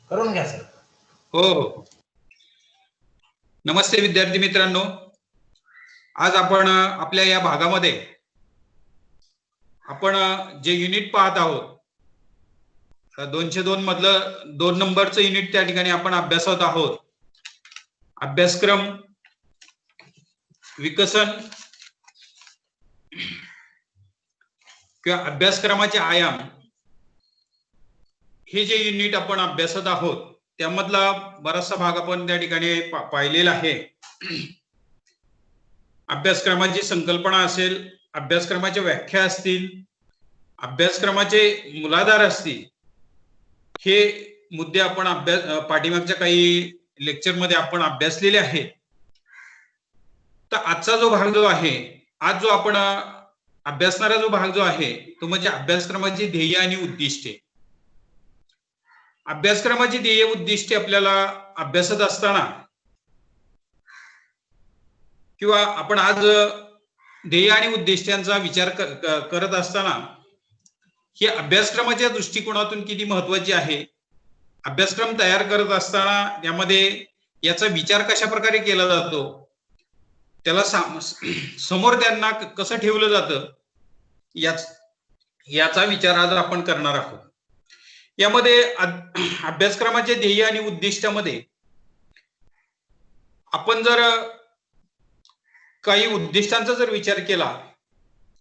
करून घ्या सर. हो हो. नमस्ते विद्यार्थी मित्रांनो, आज आपण आपल्या या भागामध्ये आपण जे युनिट पाहत आहोत 202 मधलं 2 नंबरचं युनिट त्या ठिकाणी आपण अभ्यासत आहोत. अभ्यासक्रम विकसन किंवा अभ्यासक्रमाचे आयाम हे जे युनिट आपण अभ्यासत आहोत त्यामधला बराचसा भाग आपण त्या ठिकाणी पाहिलेला आहे. अभ्यासक्रमाची संकल्पना असेल, अभ्यासक्रमाच्या व्याख्या असतील, अभ्यासक्रमाचे मूलाधार असतील, हे मुद्दे आपण पाठीमागच्या काही लेक्चर मध्ये आपण अभ्यासलेले आहेत. तर आजचा जो भाग जो आहे, आज जो आपण अभ्यासणारा जो भाग जो आहे तो म्हणजे अभ्यासक्रमाची ध्येय आणि उद्दिष्टे. अभ्यासक्रमाची ध्येय उद्दिष्टे आपल्याला अभ्यासत असताना किंवा आपण आज ध्येय आणि उद्दिष्टांचा विचार करत असताना हे अभ्यासक्रमाच्या दृष्टिकोनातून किती महत्वाची आहे. अभ्यासक्रम तयार करत असताना त्यामध्ये याचा विचार कशा प्रकारे केला जातो, त्याला समोर त्यांना कसं ठेवलं जातं याचा विचार आज आपण करणार आहोत. यामध्ये अभ्यासक्रमाचे ध्येय आणि उद्दिष्टामध्ये आपण जर काही उद्दिष्टांचा जर विचार केला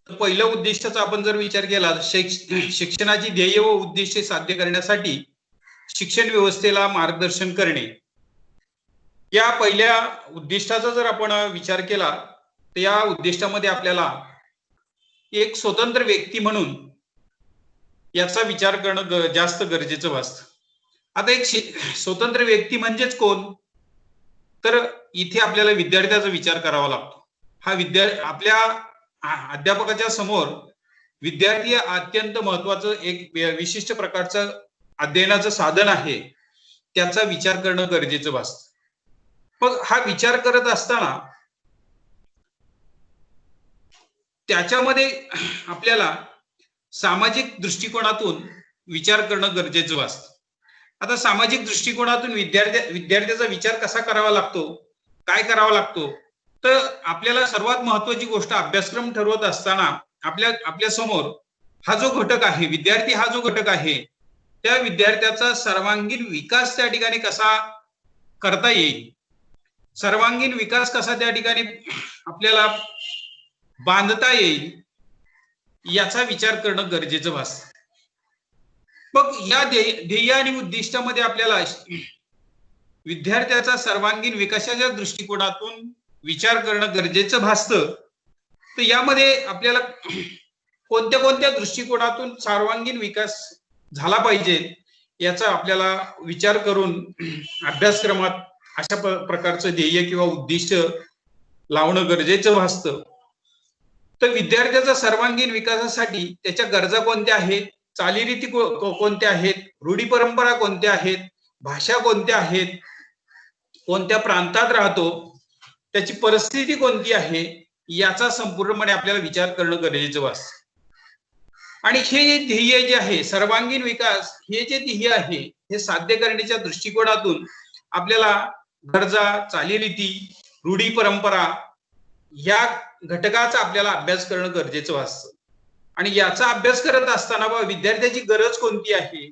तर पहिल्या उद्दिष्टाचा आपण जर विचार केला, शिक्षणाची ध्येय व उद्दिष्टे साध्य करण्यासाठी शिक्षण व्यवस्थेला मार्गदर्शन करणे. या पहिल्या उद्दिष्टाचा जर आपण विचार केला तर या उद्दिष्टामध्ये आपल्याला एक स्वतंत्र व्यक्ती म्हणून याचा विचार करणं जास्त गरजेचं भासतं. आता एक स्वतंत्र व्यक्ती म्हणजेच कोण, तर इथे आपल्याला विद्यार्थ्याचा विचार करावा लागतो. हा आपल्या अध्यापकाच्या समोर विद्यार्थी अत्यंत महत्वाचं एक विशिष्ट प्रकारचं अध्ययनाचं साधन आहे, त्याचा विचार करणं गरजेचं भासतं. मग हा विचार करत असताना त्याच्यामध्ये आपल्याला सामाजिक दृष्टिकोनातून विचार करणं गरजेचं भासतं. आता सामाजिक दृष्टिकोनातून विद्यार्थ्याचा विचार कसा करावा लागतो, काय करावा लागतो, तर आपल्याला सर्वात महत्वाची गोष्ट अभ्यासक्रम ठरवत असताना आपल्या समोर हा जो घटक आहे, विद्यार्थी हा जो घटक आहे, त्या विद्यार्थ्याचा सर्वांगीण विकास त्या ठिकाणी कसा करता येईल, सर्वांगीण विकास कसा त्या ठिकाणी आपल्याला बांधता येईल, याचा विचार करणं गरजेचं भासतं. मग या ध्येय आणि उद्दिष्टामध्ये आपल्याला विद्यार्थ्याचा सर्वांगीण विकासाच्या दृष्टिकोनातून विचार करणं गरजेचं भासतं. तर यामध्ये आपल्याला कोणत्या कोणत्या दृष्टिकोनातून सर्वांगीण विकास झाला पाहिजे याचा आपल्याला विचार करून अभ्यासक्रमात अशा प्रकारचं ध्येय किंवा उद्दिष्ट लावणं गरजेचं भासतं. तर विद्यार्थ्याचा सर्वांगीण विकासासाठी त्याच्या गरजा कोणत्या आहेत, चालीरीती कोणत्या आहेत, रूढी परंपरा कोणत्या आहेत, भाषा कोणत्या आहेत, कोणत्या प्रांतात राहतो, त्याची परिस्थिती कोणती आहे, याचा संपूर्णपणे आपल्याला विचार करणं गरजेचं भासतं. आणि हे ध्येय जे आहे सर्वांगीण विकास, हे जे ध्येय आहे हे साध्य करण्याच्या दृष्टिकोनातून आपल्याला गरजा, चालीरीती, रूढी परंपरा या घटकाचा आपल्याला अभ्यास करणं गरजेचं असतं. आणि याचा अभ्यास करत असताना विद्यार्थ्याची गरज कोणती आहे,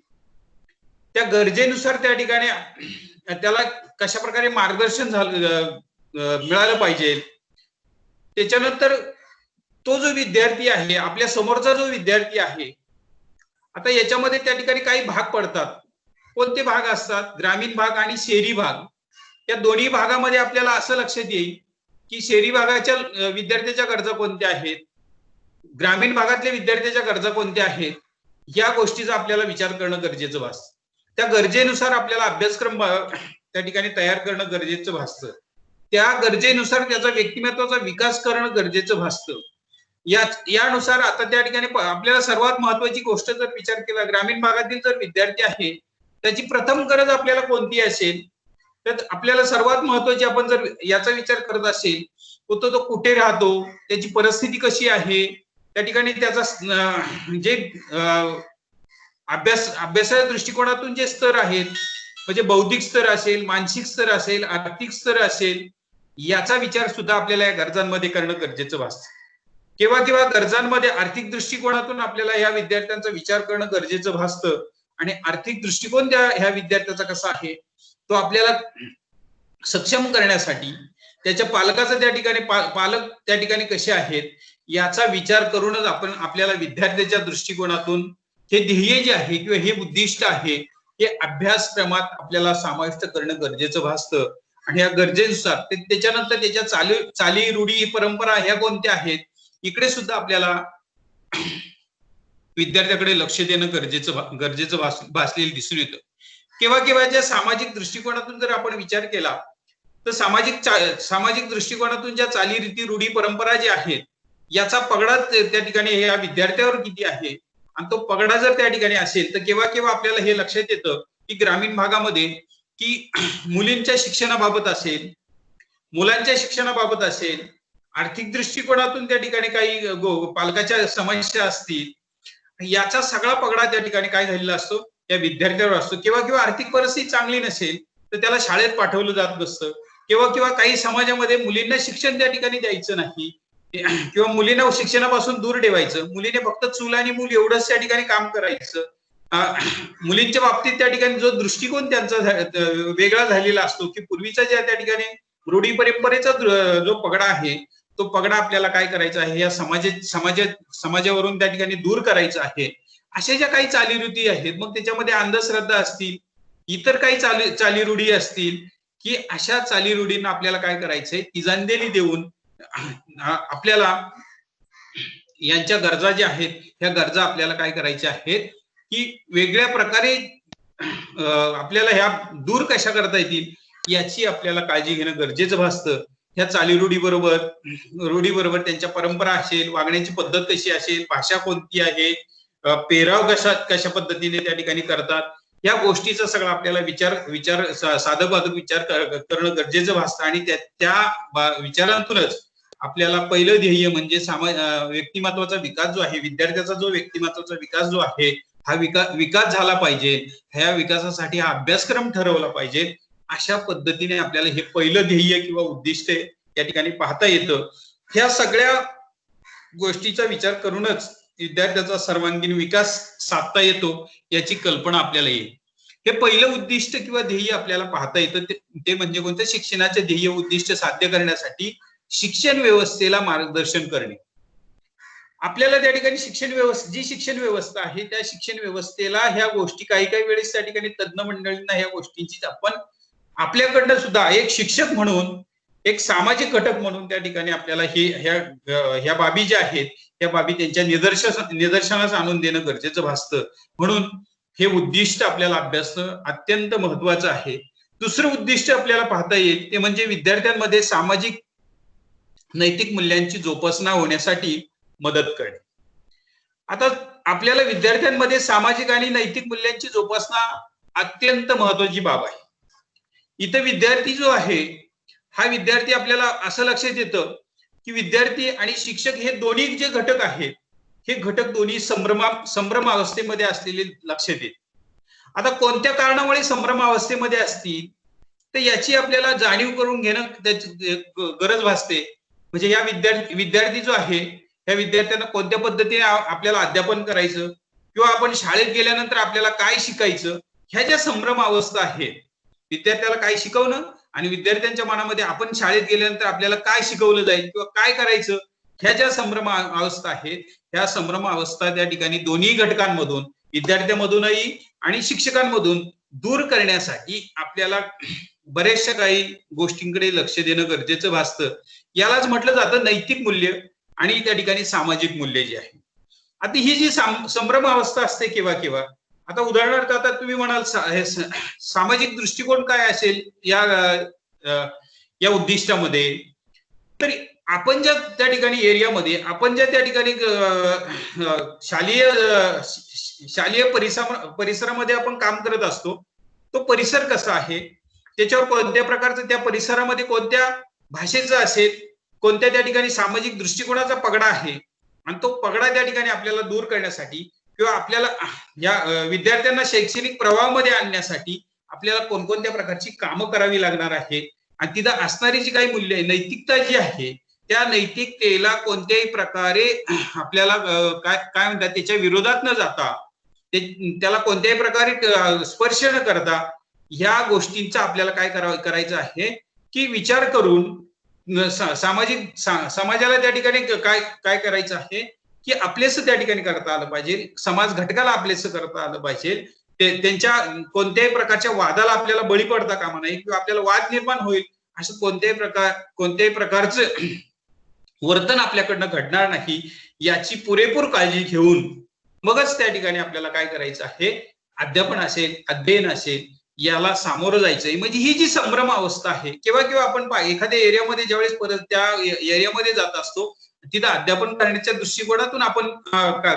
त्या गरजेनुसार त्या ठिकाणी त्याला कशा प्रकारे मार्गदर्शन मिळालं पाहिजे. त्याच्यानंतर तो जो विद्यार्थी आहे, आपल्या समोरचा जो विद्यार्थी आहे, आता याच्यामध्ये त्या ठिकाणी काही भाग पडतात. कोणते भाग असतात, ग्रामीण भाग आणि शहरी भाग. या दोन्ही भागामध्ये आपल्याला असं लक्षात येईल की शहरी भागाच्या विद्यार्थ्याच्या गरजा कोणत्या आहेत, ग्रामीण भागातल्या विद्यार्थ्याच्या गरजा कोणत्या आहेत, या गोष्टीचा आपल्याला विचार करणं गरजेचं भासतं. त्या गरजेनुसार आपल्याला अभ्यासक्रम त्या ठिकाणी तयार करणं गरजेचं भासतं. त्या गरजेनुसार त्याचा व्यक्तिमत्वाचा विकास करणं गरजेचं भासतं. यानुसार आता त्या ठिकाणी आपल्याला सर्वात महत्वाची गोष्ट जर विचार केला, ग्रामीण भागातील जर विद्यार्थी आहे त्याची प्रथम गरज आपल्याला कोणती असेल, तर आपल्याला सर्वात महत्वाची आपण जर याचा विचार करत असेल तो कुठे राहतो, त्याची परिस्थिती कशी आहे, त्या ठिकाणी त्याचा जे अभ्यासाच्या दृष्टिकोनातून जे स्तर आहेत म्हणजे बौद्धिक स्तर असेल, मानसिक स्तर असेल, आर्थिक स्तर असेल, याचा विचार सुद्धा आपल्याला या गरजांमध्ये करणं गरजेचं भासतं. केव्हा केव्हा गरजांमध्ये आर्थिक दृष्टिकोनातून आपल्याला ह्या विद्यार्थ्यांचा विचार करणं गरजेचं भासतं आणि आर्थिक दृष्टिकोन ह्या विद्यार्थ्याचा कसा आहे तो आपल्याला सक्षम करण्यासाठी त्याच्या पालकाचा त्या ठिकाणी पालक त्या ठिकाणी कसे आहेत याचा विचार करूनच आपण आपल्याला विद्यार्थ्याच्या दृष्टिकोनातून हे ध्येय जे आहे किंवा हे उद्दिष्ट आहे हे अभ्यासक्रमात आपल्याला समाविष्ट करणं गरजेचं भासतं आणि या गरजेनुसार त्याच्यानंतर त्याच्या चाली रूढी परंपरा ह्या कोणत्या आहेत इकडे सुद्धा आपल्याला विद्यार्थ्याकडे लक्ष देणं गरजेचं भासलेलं दिसून येतं. केव्हा केव्हा ज्या सामाजिक दृष्टिकोनातून जर आपण विचार केला तर सामाजिक दृष्टिकोनातून ज्या चालीरीती रूढी परंपरा ज्या आहेत याचा पगडा त्या ठिकाणी या विद्यार्थ्यावर किती आहे आणि तो पगडा जर त्या ठिकाणी असेल तर केव्हा केव्हा आपल्याला हे लक्षात येतं की ग्रामीण भागामध्ये की मुलींच्या शिक्षणाबाबत असेल, मुलांच्या शिक्षणाबाबत असेल, आर्थिक दृष्टिकोनातून त्या ठिकाणी काही पालकाच्या समस्या असतील, याचा सगळा पगडा त्या ठिकाणी काय झालेला असतो त्या विद्यार्थ्यावर असतो. केव्हा केव्हा आर्थिक परिस्थिती चांगली नसेल तर त्याला शाळेत पाठवलं जात नसतं. केव्हा केव्हा काही समाजामध्ये मुलींना शिक्षण त्या ठिकाणी द्यायचं नाही किंवा मुलींना शिक्षणापासून दूर ठेवायचं, मुलीने फक्त चूल आणि मूल एवढंच त्या ठिकाणी काम करायचं. मुलींच्या बाबतीत त्या ठिकाणी जो दृष्टिकोन त्यांचा वेगळा झालेला असतो की पूर्वीचा ज्या त्या ठिकाणी रूढी परंपरेचा जो पगडा आहे तो पगडा आपल्याला काय करायचा आहे या समाजावरून त्या ठिकाणी दूर करायचा आहे. अशा ज्या काही चालीरीती आहेत मग त्याच्यामध्ये अंधश्रद्धा असतील, इतर काही चालीरूढी असतील की अशा चालीरूढींना आपल्याला काय करायचंय तिजंदेली देऊन आपल्याला यांच्या गरजा ज्या आहेत ह्या गरजा आपल्याला काय करायच्या आहेत की वेगळ्या प्रकारे आपल्याला ह्या दूर कशा करता येतील याची आपल्याला काळजी घेणं गरजेचं भासतं. ह्या चालीरूढी बरोबर त्यांच्या परंपरा असेल, वागण्याची पद्धत कशी असेल, भाषा कोणती आहे, पेहराव कशा पद्धतीने त्या ठिकाणी करतात या गोष्टीचा सगळा आपल्याला साधक बाधक विचार करणं गरजेचं भासतं आणि त्या विचारांतूनच आपल्याला पहिलं ध्येय म्हणजे व्यक्तिमत्वाचा विकास जो आहे, विद्यार्थ्याचा जो व्यक्तिमत्वाचा विकास जो आहे हा विकास झाला पाहिजे, ह्या विकासासाठी हा अभ्यासक्रम ठरवला पाहिजे. अशा पद्धतीने आपल्याला हे पहिलं ध्येय किंवा उद्दिष्ट या ठिकाणी पाहता येतं. ह्या सगळ्या गोष्टीचा विचार करूनच विद्यार्थ्याचा सर्वांगीण विकास साधता येतो याची कल्पना आपल्याला येईल. हे पहिलं उद्दिष्ट किंवा ध्येय आपल्याला पाहता येतं ते म्हणजे कोणतं शिक्षणाचे ध्येय उद्दिष्ट साध्य करण्यासाठी शिक्षण व्यवस्थेला मार्गदर्शन करणे. आपल्याला त्या ठिकाणी शिक्षण व्यवस्था आहे त्या शिक्षण व्यवस्थेला ह्या गोष्टी काही वेळेस त्या ठिकाणी तज्ञ मंडळींना ह्या गोष्टींची आपण आपल्याकडनं सुद्धा एक शिक्षक म्हणून एक सामाजिक घटक म्हणून त्या ठिकाणी आपल्याला ह्या बाबी ज्या आहेत त्या बाबी त्यांच्या निदर्शनास आणून देणं गरजेचं भासतं. म्हणून हे उद्दिष्ट आपल्याला अभ्यासणं अत्यंत महत्वाचं आहे. दुसरं उद्दिष्ट आपल्याला पाहता येईल ते म्हणजे विद्यार्थ्यांमध्ये सामाजिक नैतिक मूल्यांची जोपासना होण्यासाठी मदत करणे. आता आपल्याला विद्यार्थ्यांमध्ये सामाजिक आणि नैतिक मूल्यांची जोपासना अत्यंत महत्वाची बाब आहे. इथं विद्यार्थी जो आहे हा विद्यार्थी आपल्याला असं लक्षात येतं की विद्यार्थी आणि शिक्षक हे दोन्ही जे घटक आहेत हे घटक दोन्ही संभ्रम अवस्थेमध्ये असलेले लक्षात येते. आता कोणत्या कारणामुळे संभ्रम अवस्थेमध्ये असतील तर याची आपल्याला जाणीव करून घेणं त्याची गरज भासते. म्हणजे या विद्यार्थी जो आहे या विद्यार्थ्यांना कोणत्या पद्धतीने आपल्याला अध्यापन करायचं किंवा आपण शाळेत गेल्यानंतर आपल्याला काय शिकायचं ह्या ज्या संभ्रम अवस्था आहेत, विद्यार्थ्याला काय शिकवणं आणि विद्यार्थ्यांच्या मनामध्ये आपण शाळेत गेल्यानंतर आपल्याला काय शिकवलं जाईल किंवा काय करायचं ह्या ज्या संभ्रम अवस्था आहेत ह्या संभ्रम अवस्था त्या ठिकाणी दोन्ही घटकांमधून विद्यार्थ्यांमधूनही आणि शिक्षकांमधून दूर करण्यासाठी आपल्याला बऱ्याचशा काही गोष्टींकडे लक्ष देणं गरजेचं भासतं. यालाच म्हटलं जातं नैतिक मूल्य आणि त्या ठिकाणी सामाजिक मूल्य जे आहे. आता ही जी संभ्रम अवस्था असते केव्हा केव्हा, आता उदाहरणार्थ आता तुम्ही म्हणाल सामाजिक दृष्टिकोन काय असेल या उद्दिष्टामध्ये, तर आपण ज्या त्या ठिकाणी एरियामध्ये आपण ज्या त्या ठिकाणी शालेय परिसरामध्ये आपण काम करत असतो तो परिसर कसा आहे, त्याच्यावर कोणत्या प्रकारचं त्या परिसरामध्ये कोणत्या भाषेचा असेल, कोणत्या त्या ठिकाणी सामाजिक दृष्टिकोनाचा पगडा आहे आणि तो पगडा त्या ठिकाणी आपल्याला दूर करण्यासाठी किंवा आपल्याला या विद्यार्थ्यांना शैक्षणिक प्रवाहामध्ये आणण्यासाठी आपल्याला कोणकोणत्या प्रकारची कामं करावी लागणार आहे आणि तिथं असणारी जी काही मूल्य आहे, नैतिकता जी आहे, त्या नैतिकतेला कोणत्याही प्रकारे आपल्याला काय काय म्हणतात त्याच्या विरोधात न जाता त्याला कोणत्याही प्रकारे स्पर्श न करता ह्या गोष्टींचा आपल्याला काय करायचं आहे की विचार करून सामाजिक समाजाला त्या ठिकाणी काय काय करायचं आहे की आपलेस त्या ठिकाणी करता आलं पाहिजे, समाज घटकाला आपलेस करता आलं पाहिजे, त्यांच्या कोणत्याही प्रकारच्या वादाला आपल्याला बळी पडता कामा नये किंवा आपल्याला वाद निर्माण होईल असं कोणत्याही प्रकारचं वर्तन आपल्याकडनं घडणार नाही याची पुरेपूर काळजी घेऊन मगच त्या ठिकाणी आपल्याला काय करायचं आहे, अध्यापन असेल, अध्ययन असेल, याला सामोरं जायचंय. म्हणजे ही जी संभ्रम अवस्था आहे, किंवा आपण एखाद्या एरियामध्ये ज्यावेळेस परत त्या एरियामध्ये जात असतो तिथं अध्यापन करण्याच्या दृष्टिकोनातून आपण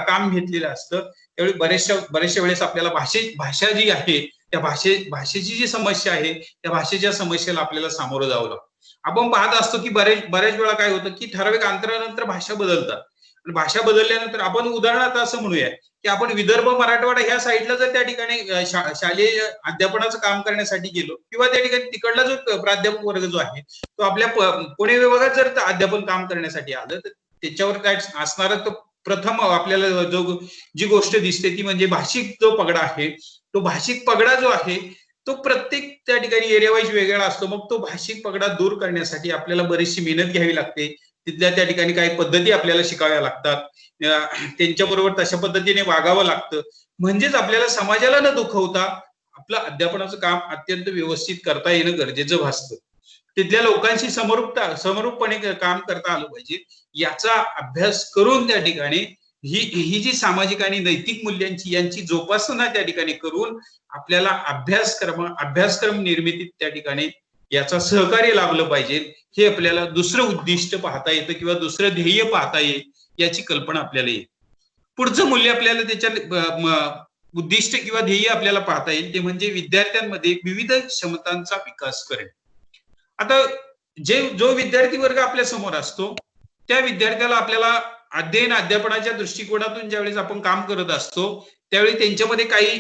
काम घेतलेलं असतं, त्यावेळी बऱ्याचशा वेळेस आपल्याला भाषा जी आहे त्या भाषेची जी समस्या आहे त्या भाषेच्या समस्येला आपल्याला सामोरं जावं लागतं. आपण पाहत असतो की बऱ्याच वेळा काय होतं की ठराविक अंतरानंतर भाषा बदलतात. भाषा बदलल्यानंतर आपण उदाहरणार्थ असं म्हणूया की आपण विदर्भ मराठवाडा ह्या साईडला जर त्या ठिकाणी शालेय अध्यापनाचं काम करण्यासाठी गेलो किंवा त्या ठिकाणी तिकडला जो प्राध्यापक वर्ग जो आहे तो आपल्या पुणे विभागात जर अध्यापन काम करण्यासाठी आलं तर त्याच्यावर काय असणार, तो प्रथम आपल्याला जी गोष्ट दिसते ती म्हणजे भाषिक जो पगडा आहे, तो भाषिक पगडा जो आहे तो प्रत्येक त्या ठिकाणी एरिया वाईज वेगळा असतो. मग तो भाषिक पगडा दूर करण्यासाठी आपल्याला बरीचशी मेहनत घ्यावी लागते. तिथल्या त्या ठिकाणी काही पद्धती आपल्याला शिकाव्या लागतात, त्यांच्याबरोबर तशा पद्धतीने वागावं लागतं. म्हणजेच आपल्याला समाजाला न दुखवता आपलं अध्यापनाचं काम अत्यंत व्यवस्थित करता येणं गरजेचं भासतं. तिथल्या लोकांशी समरूपपणे काम करता आलं पाहिजे. याचा अभ्यास करून त्या ठिकाणी ही जी सामाजिक आणि नैतिक मूल्यांची यांची जोपासना त्या ठिकाणी करून आपल्याला अभ्यासक्रम निर्मितीत त्या ठिकाणी याचा सहकार्य लाभलं पाहिजे. हे आपल्याला दुसरं उद्दिष्ट पाहता येतं किंवा दुसरं ध्येय पाहता येईल याची कल्पना आपल्याला येईल. पुढचं मूल्य आपल्याला त्याच्या उद्दिष्ट किंवा ध्येय आपल्याला पाहता येईल ते म्हणजे विद्यार्थ्यांमध्ये विविध क्षमतांचा विकास करणे. आता जो विद्यार्थी वर्ग आपल्या समोर असतो त्या विद्यार्थ्याला आपल्याला अध्यापनाच्या दृष्टिकोनातून ज्यावेळेस आपण काम करत असतो त्यावेळी त्यांच्यामध्ये काही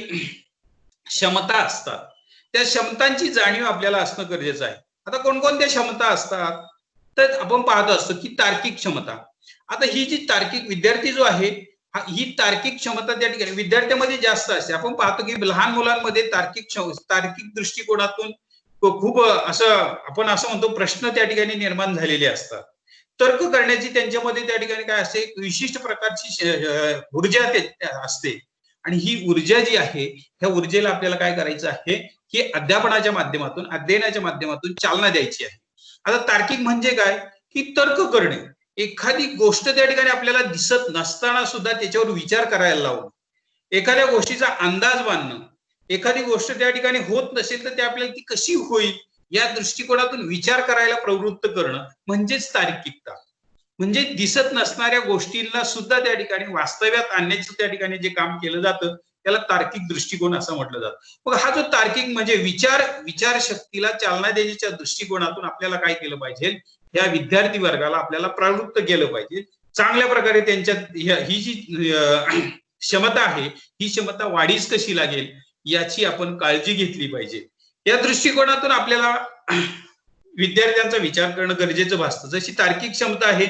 क्षमता असतात, त्या क्षमतांची जाणीव आपल्याला असणं गरजेचं आहे. आता कोणकोणत्या क्षमता असतात तर आपण पाहत असतो की तार्किक क्षमता. आता ही जी तार्किक विद्यार्थी जो आहे ही तार्किक क्षमता त्या ठिकाणी विद्यार्थ्यामध्ये जास्त असते. आपण पाहतो की लहान मुलांमध्ये तार्किक दृष्टिकोनातून खूप असं आपण असं म्हणतो प्रश्न त्या ठिकाणी निर्माण झालेले असतात. तर्क करण्याची त्यांच्यामध्ये त्या ठिकाणी काय असते, विशिष्ट प्रकारची ऊर्जा असते आणि ही ऊर्जा जी आहे ह्या ऊर्जेला आपल्याला काय करायचं आहे की अध्यापनाच्या माध्यमातून अध्ययनाच्या माध्यमातून चालना द्यायची आहे. आता तार्किक म्हणजे काय की तर्क करणे, एखादी गोष्ट त्या ठिकाणी आपल्याला दिसत नसताना सुद्धा त्याच्यावर विचार करायला लावणं, एखाद्या गोष्टीचा अंदाज बांधणं, एखादी गोष्ट त्या ठिकाणी होत नसेल तर ते आपल्याला ती कशी होईल या दृष्टिकोनातून विचार करायला प्रवृत्त करणं म्हणजेच तार्किकता. म्हणजे दिसत नसणाऱ्या गोष्टींना सुद्धा त्या ठिकाणी वास्तव्यात आणण्याचं त्या ठिकाणी जे काम केलं जातं त्याला तार्किक दृष्टिकोन असं म्हटलं जातं. मग हा जो तार्किक म्हणजे विचार शक्तीला चालना देण्याच्या दृष्टिकोनातून आपल्याला काय केलं पाहिजे, या विद्यार्थी वर्गाला आपल्याला प्रवृत्त केलं पाहिजे. चांगल्या प्रकारे त्यांच्यात ही जी क्षमता आहे ही क्षमता वाढीस कशी लागेल याची आपण काळजी घेतली पाहिजे. या दृष्टिकोनातून आपल्याला विद्यार्थ्यांचा विचार करणं गरजेचं भासतं. जशी तार्किक क्षमता आहे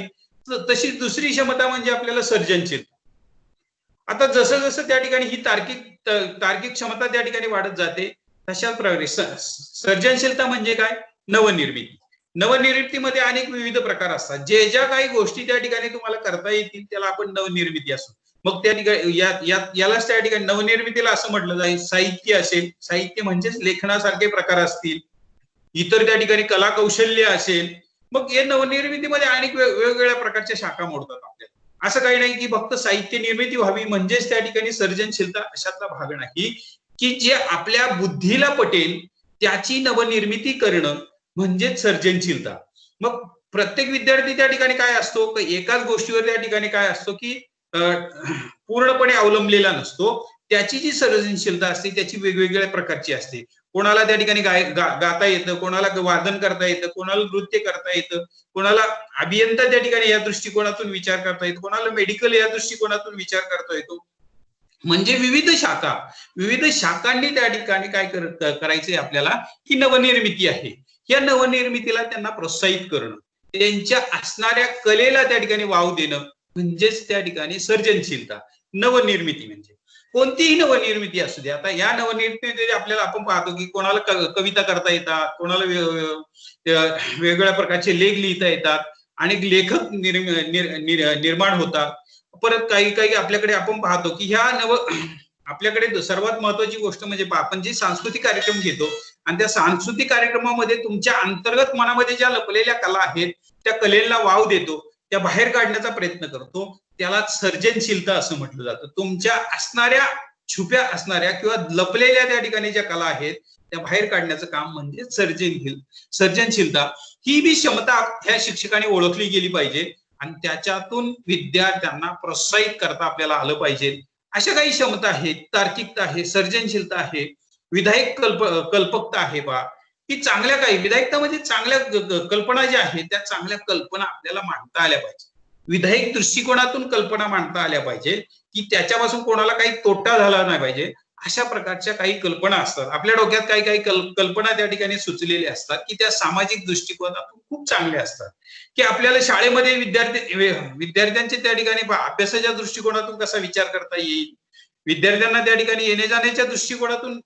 तशी दुसरी क्षमता म्हणजे आपल्याला सर्जनशीलता. आता जसं जसं त्या ठिकाणी ही तार्किक क्षमता त्या ठिकाणी वाढत जाते तशाच प्रकारे सर्जनशीलता म्हणजे काय, नवनिर्मिती. नवनिर्मितीमध्ये अनेक विविध प्रकार असतात. ज्या काही गोष्टी त्या ठिकाणी तुम्हाला करता येतील त्याला आपण नवनिर्मिती असतो. मग त्या ठिकाणी यालाच त्या ठिकाणी नवनिर्मितीला असं म्हटलं जाईल. साहित्य असेल, साहित्य म्हणजेच लेखनासारखे प्रकार असतील, इतर त्या ठिकाणी कला कौशल्य असेल, मग या नवनिर्मितीमध्ये अनेक वेगवेगळ्या प्रकारच्या शाखा मोडतात आपल्याला. असं काही नाही की फक्त साहित्य निर्मिती व्हावी म्हणजेच त्या ठिकाणी सर्जनशीलता, अशातला भाग नाही. की जे आपल्या बुद्धीला पटेल त्याची नवनिर्मिती करणं म्हणजेच सर्जनशीलता. मग प्रत्येक विद्यार्थी त्या ठिकाणी काय असतो, एकाच गोष्टीवर त्या ठिकाणी काय असतो की पूर्णपणे अवलंबलेला नसतो. त्याची जी सर्जनशीलता असते त्याची वेगवेगळ्या प्रकारची असते. कोणाला त्या ठिकाणी गाता येतं, कोणाला वादन करता येतं, कोणाला नृत्य करता येतं, कोणाला अभियंता त्या ठिकाणी या दृष्टिकोनातून विचार करता येतो, कोणाला मेडिकल या दृष्टिकोनातून विचार करता येतो. म्हणजे विविध शाखांनी त्या ठिकाणी काय करायचंय आपल्याला, की नवनिर्मिती आहे. या नवनिर्मितीला त्यांना प्रोत्साहित करणं, त्यांच्या असणाऱ्या कलेला त्या ठिकाणी वाव देणं, म्हणजेच त्या ठिकाणी सर्जनशीलता. नवनिर्मिती म्हणजे कोणतीही नवनिर्मिती असू दे. आता या नवनिर्मितीमध्ये आपल्याला आपण पाहतो की कोणाला कविता करता येतात, कोणाला वेगवेगळ्या प्रकारचे लेख लिहिता येतात, अनेक लेखक निर्माण होतात. परत काही काही आपल्याकडे आपण पाहतो की ह्या आपल्याकडे सर्वात महत्वाची गोष्ट म्हणजे आपण जे सांस्कृतिक कार्यक्रम घेतो आणि त्या सांस्कृतिक कार्यक्रमामध्ये तुमच्या अंतर्गत मनामध्ये ज्या लपलेल्या कला आहेत त्या कलेला वाव देतो, त्या बाहेर काढण्याचा प्रयत्न करतो, त्याला सर्जनशीलता असं म्हटलं जातं. तुमच्या असणाऱ्या छुप्या असणाऱ्या किंवा लपलेल्या त्या ठिकाणी ज्या कला आहेत त्या बाहेर काढण्याचं काम म्हणजे सर्जनशीलता. ही बी क्षमता ह्या शिक्षकांनी ओळखली गेली पाहिजे आणि त्याच्यातून विद्यार्थ्यांना प्रोत्साहित करता आपल्याला आलं पाहिजे. अशा काही क्षमता आहेत, तार्किकता आहे, सर्जनशीलता आहे, विधायक कल्पकता आहे बा, की चांगल्या काही विधायकता म्हणजे चांगल्या कल्पना ज्या आहेत त्या चांगल्या कल्पना आपल्याला मांडता आल्या पाहिजे. विधायक दृष्टिकोनातून कल्पना मांडता आल्या पाहिजे, की त्याच्यापासून कोणाला काही तोटा झाला नाही पाहिजे. अशा प्रकारच्या काही कल्पना असतात आपल्या डोक्यात, काही काही कल्पना त्या ठिकाणी सुचलेल्या असतात की त्या सामाजिक दृष्टिकोनातून खूप चांगल्या असतात, की आपल्याला शाळेमध्ये विद्यार्थ्यांचे त्या ठिकाणी अभ्यासाच्या दृष्टिकोनातून कसा विचार करता येईल, विद्यार्थ्यांना त्या ठिकाणी येणे जाण्याच्या दृष्टिकोनातून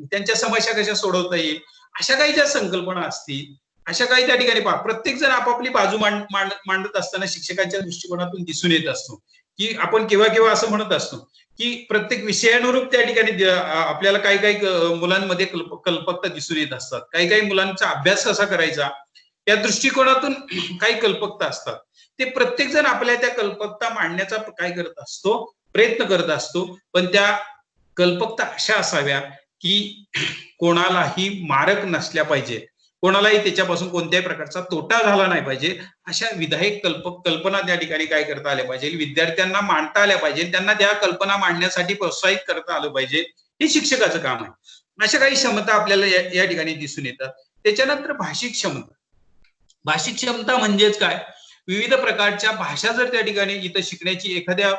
त्यांच्या समस्या कशा सोडवता येईल, अशा काही ज्या संकल्पना असतील, अशा काही त्या ठिकाणी प्रत्येक जण आपापली बाजू मांडत असताना शिक्षकांच्या दृष्टिकोनातून दिसून येत असतो, की आपण केव्हा केव्हा असं म्हणत असतो की प्रत्येक विषयानुरूप त्या ठिकाणी आपल्याला काही काही मुलांमध्ये कल्पकता दिसून येत असतात. काही काही मुलांचा अभ्यास कसा करायचा या दृष्टिकोनातून काही कल्पकता असतात. ते प्रत्येक जण आपल्या त्या कल्पकता मांडण्याचा काय करत असतो, प्रयत्न करत असतो. पण त्या कल्पकता अशा असाव्या की कोणालाही मारक नसल्या पाहिजे, कोणालाही त्याच्यापासून कोणत्याही प्रकारचा तोटा झाला नाही पाहिजे. अशा विधायक कल्पना त्या ठिकाणी काय करता आल्या पाहिजे, विद्यार्थ्यांना मांडता आल्या पाहिजे, त्यांना त्या कल्पना मांडण्यासाठी प्रोत्साहित करता आलं पाहिजे. हे शिक्षकाचं काम आहे. अशा काही क्षमता आपल्याला या ठिकाणी दिसून येतात. त्याच्यानंतर भाषिक क्षमता. भाषिक क्षमता म्हणजेच काय, विविध प्रकारच्या भाषा जर त्या ठिकाणी इथं शिकण्याची एखाद्या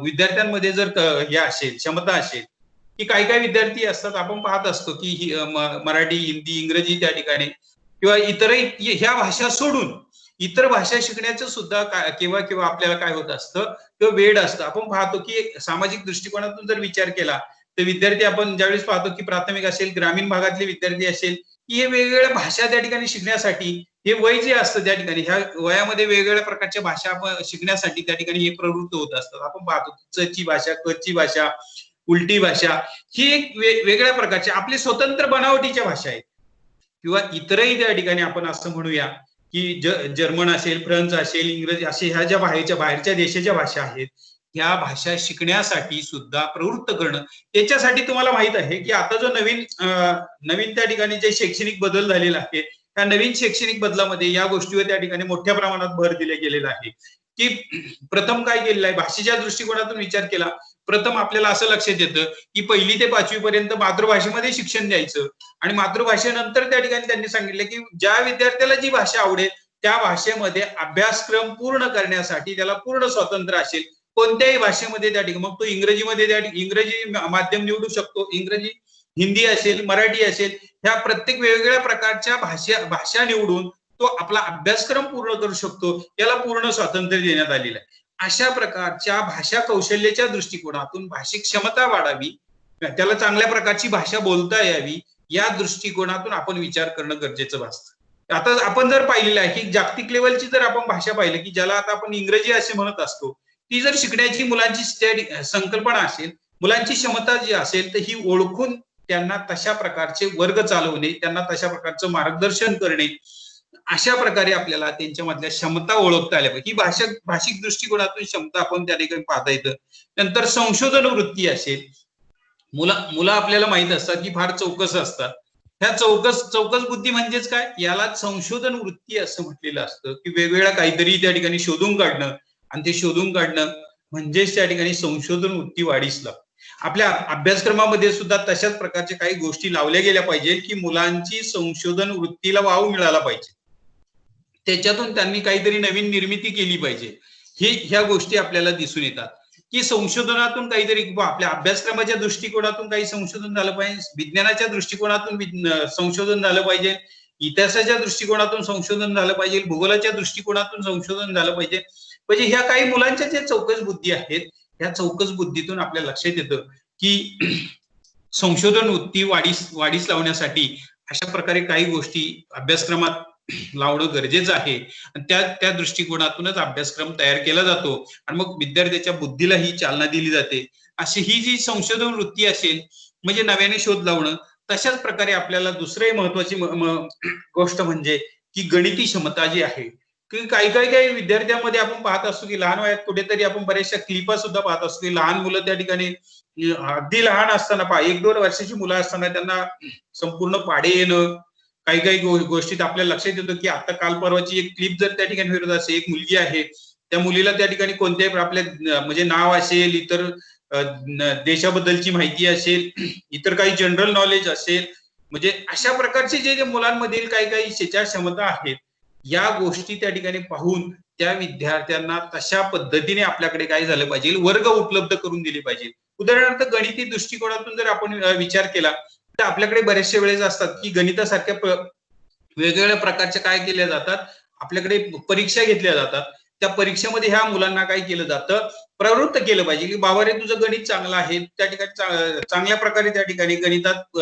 विद्यार्थ्यांमध्ये जर हे असेल, क्षमता असेल, की काही काही विद्यार्थी असतात आपण पाहत असतो की मराठी, हिंदी, इंग्रजी त्या ठिकाणी किंवा इतरही ह्या भाषा सोडून इतर भाषा शिकण्याचं सुद्धा केव्हा केव्हा आपल्याला काय होत असतं किंवा वेळ असतं. आपण पाहतो की सामाजिक दृष्टिकोनातून जर विचार केला तर विद्यार्थी आपण ज्यावेळेस पाहतो की प्राथमिक असेल, ग्रामीण भागातले विद्यार्थी असेल, की हे वेगवेगळ्या भाषा त्या ठिकाणी शिकण्यासाठी हे वय जे असतं त्या ठिकाणी ह्या वयामध्ये वेगवेगळ्या प्रकारच्या भाषा शिकण्यासाठी त्या ठिकाणी हे प्रवृत्त होत असतात. आपण पाहतो च ची भाषा, क ची भाषा, उलटी भाषा, ही एक वेगळ्या प्रकारची आपली स्वतंत्र बनावटीच्या भाषा आहेत. किंवा इतरही त्या ठिकाणी आपण असं म्हणूया की जर्मन असेल, फ्रेंच असेल, इंग्रजी असे ह्या ज्या बाहेरच्या देशाच्या भाषा आहेत, ह्या भाषा शिकण्यासाठी सुद्धा प्रवृत्त करणं. त्याच्यासाठी तुम्हाला माहित आहे की आता जो नवीन त्या ठिकाणी जे शैक्षणिक बदल झालेला आहे, त्या नवीन शैक्षणिक बदलामध्ये या गोष्टीवर त्या ठिकाणी मोठ्या प्रमाणात भर दिला गेलेला आहे, की प्रथम काय केलेलं आहे, भाषेच्या दृष्टिकोनातून विचार केला. प्रथम आपल्याला असं लक्षात येतं की 1ली ते 5वी पर्यंत मातृभाषेमध्ये शिक्षण द्यायचं आणि मातृभाषेनंतर त्या ठिकाणी त्यांनी सांगितलं की ज्या विद्यार्थ्याला जी भाषा आवडेल त्या भाषेमध्ये अभ्यासक्रम पूर्ण करण्यासाठी त्याला पूर्ण स्वातंत्र्य असेल. कोणत्याही भाषेमध्ये त्या ठिकाणी मग तो इंग्रजीमध्ये इंग्रजी माध्यम निवडू शकतो, इंग्रजी, हिंदी असेल, मराठी असेल, ह्या प्रत्येक वेगवेगळ्या प्रकारच्या भाषा निवडून तो आपला अभ्यासक्रम पूर्ण करू शकतो. याला पूर्ण स्वातंत्र्य देण्यात आलेलं आहे. अशा प्रकारच्या भाषा कौशल्याच्या दृष्टिकोनातून भाषिक क्षमता वाढावी, त्याला चांगल्या प्रकारची भाषा बोलता यावी, या दृष्टिकोनातून आपण विचार करणं गरजेचं भासतं. आता आपण जर पाहिलेलं आहे की जागतिक लेवलची जर आपण भाषा पाहिलं की ज्याला आता आपण इंग्रजी असे म्हणत असतो, ती जर शिकण्याची मुलांची संकल्पना असेल, मुलांची क्षमता जी असेल तर ही ओळखून त्यांना तशा प्रकारचे वर्ग चालवणे, त्यांना तशा प्रकारचं मार्गदर्शन करणे, अशा प्रकारे आपल्याला त्यांच्यामधल्या क्षमता ओळखता आल्या पाहिजे. ही भाषिक दृष्टिकोनातून क्षमता आपण त्या ठिकाणी पाहता येतं. नंतर संशोधन वृत्ती असेल, मुलं आपल्याला माहित असतात की फार चौकस असतात. ह्या चौकस बुद्धी म्हणजेच काय, याला संशोधन वृत्ती असं म्हटलेलं असतं, की वेगवेगळ्या काहीतरी त्या ठिकाणी शोधून काढणं आणि ते शोधून काढणं म्हणजेच त्या ठिकाणी संशोधन वृत्ती वाढीस लागते. आपल्या अभ्यासक्रमामध्ये सुद्धा तशाच प्रकारच्या काही गोष्टी लावल्या गेल्या पाहिजे की मुलांची संशोधन वृत्तीला वाव मिळाला पाहिजे, त्याच्यातून त्यांनी काहीतरी नवीन निर्मिती केली पाहिजे. ह्या गोष्टी आपल्याला दिसून येतात. की संशोधनातून काहीतरी आपल्या अभ्यासक्रमाच्या दृष्टिकोनातून काही संशोधन झालं पाहिजे, विज्ञानाच्या दृष्टिकोनातून संशोधन झालं पाहिजे, इतिहासाच्या दृष्टिकोनातून संशोधन झालं पाहिजे, भूगोलाच्या दृष्टिकोनातून संशोधन झालं पाहिजे. म्हणजे ह्या काही मुलांच्या ज्या चौकस बुद्धी आहेत, ह्या चौकस बुद्धीतून आपल्या लक्षात येतं की संशोधन वृत्ती वाढीस लावण्यासाठी अशा प्रकारे काही गोष्टी अभ्यासक्रमात लावणं गरजेचं आहे. आणि त्या दृष्टिकोनातूनच अभ्यासक्रम तयार केला जातो आणि मग विद्यार्थ्याच्या बुद्धीलाही चालना दिली जाते. अशी ही जी संशोधन वृत्ती असेल म्हणजे नव्याने शोध लावणं, तशाच प्रकारे आपल्याला दुसरी महत्वाची गोष्ट म्हणजे की गणिती क्षमता जी आहे, की काही विद्यार्थ्यांमध्ये आपण पाहत असतो की लहान वयात कुठेतरी आपण बऱ्याचशा क्लिपा सुद्धा पाहत असतो की लहान मुलं त्या ठिकाणी अगदी लहान असताना 1-2 वर्षाची मुलं असताना त्यांना संपूर्ण पाढे येणं, काही गोष्टीत आपल्याला लक्षात येतं की आता काल परवाची एक क्लिप जर त्या ठिकाणी फिरत असेल, एक मुलगी आहे, त्या मुलीला त्या ठिकाणी कोणत्याही आपल्या म्हणजे नाव असेल, इतर देशाबद्दलची माहिती असेल, इतर काही जनरल नॉलेज असेल, म्हणजे अशा प्रकारचे जे मुलांमधील काही क्षमता आहेत, या गोष्टी त्या ठिकाणी पाहून त्या विद्यार्थ्यांना तशा पद्धतीने आपल्याकडे काय झालं पाहिजे, वर्ग उपलब्ध करून दिले पाहिजे. उदाहरणार्थ गणिती दृष्टिकोनातून जर आपण विचार केला तर आपल्याकडे बरेचशे वेळेस असतात की गणितासारख्या वेगवेगळ्या प्रकारच्या काय केल्या जातात, आपल्याकडे परीक्षा घेतल्या जातात. त्या परीक्षेमध्ये ह्या मुलांना काय केलं जातं, प्रवृत्त केलं पाहिजे की बाबा रे तुझं गणित चांगलं आहे, त्या ठिकाणी चांगल्या प्रकारे त्या ठिकाणी गणितात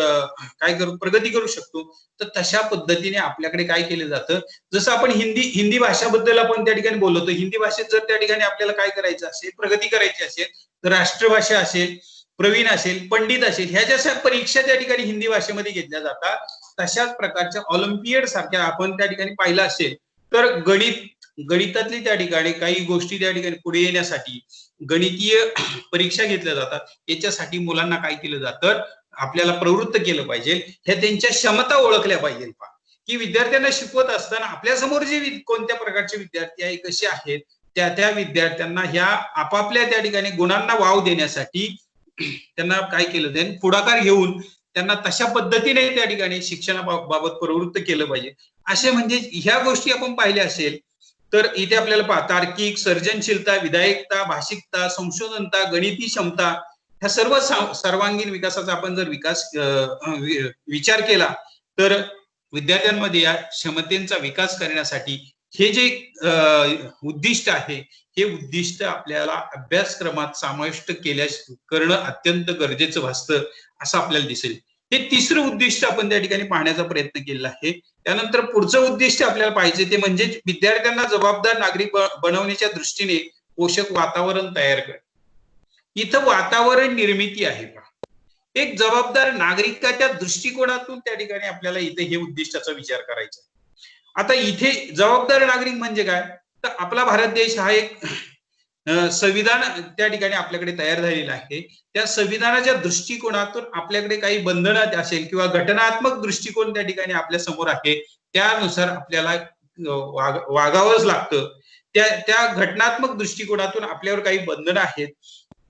काय करू प्रगती करू शकतो. तर तशा पद्धतीने आपल्याकडे काय केलं जातं, जसं आपण हिंदी भाषाबद्दल आपण त्या ठिकाणी बोलतो, हिंदी भाषेत जर त्या ठिकाणी आपल्याला काय करायचं असेल, प्रगती करायची असेल, तर राष्ट्रभाषा असेल, प्रवीण असेल, पंडित असेल, ह्या ज्या परीक्षा त्या ठिकाणी हिंदी भाषेमध्ये घेतल्या जातात, तशाच प्रकारच्या ऑलिम्पियड सारख्या आपण त्या ठिकाणी पाहिलं असेल तर गणितातली त्या ठिकाणी काही गोष्टी त्या ठिकाणी पुढे येण्यासाठी गणितीय परीक्षा घेतल्या जातात. याच्यासाठी मुलांना काय केलं जातं, आपल्याला प्रवृत्त केलं पाहिजे, ह्या त्यांच्या क्षमता ओळखल्या पाहिजे. की विद्यार्थ्यांना शिकवत असताना आपल्या समोर जे कोणत्या प्रकारचे विद्यार्थी आहे, कसे आहेत, त्या विद्यार्थ्यांना ह्या आपापल्या त्या ठिकाणी गुणांना वाव देण्यासाठी त्यांना काय केलं जाईल, पुढाकार घेऊन त्यांना तशा पद्धतीने त्या ठिकाणी शिक्षणाबाबत प्रवृत्त केलं पाहिजे. असे म्हणजे ह्या गोष्टी आपण पाहिल्या असेल तर इथे आपल्याला तार्किक, सर्जनशीलता, विधायकता, भाषिकता, संशोधनता, गणिती क्षमता, ह्या सर्व सर्वांगीण विकासाचा आपण जर विचार केला तर विद्यार्थ्यांमध्ये या क्षमतेचा विकास करण्यासाठी हे जे उद्दिष्ट आहे, हे उद्दिष्ट आपल्याला अभ्यासक्रमात समाविष्ट करणं अत्यंत गरजेचं भासतं असं आपल्याला दिसेल. हे तिसरं उद्दिष्ट आपण त्या ठिकाणी पाहण्याचा प्रयत्न केला आहे. त्यानंतर पुढचं उद्दिष्ट आपल्याला पाहिजे ते म्हणजे विद्यार्थ्यांना जबाबदार नागरिक बनवण्याच्या दृष्टीने पोषक वातावरण तयार कर. इथं वातावरण निर्मिती आहे. एक जबाबदार नागरिकाच्या दृष्टिकोनातून त्या ठिकाणी आपल्याला इथे हे उद्दिष्टाचा विचार करायचा. आता इथे जबाबदार नागरिक म्हणजे काय, तर आपला भारत देश हा एक संविधान त्या ठिकाणी आपल्याकडे तयार झालेला आहे. त्या संविधानाच्या दृष्टिकोनातून आपल्याकडे काही बंधनं असेल किंवा घटनात्मक दृष्टिकोन त्या ठिकाणी आपल्या समोर आहे, त्यानुसार आपल्याला वागावंच लागतं. त्या घटनात्मक दृष्टिकोनातून आपल्यावर काही बंधनं आहेत.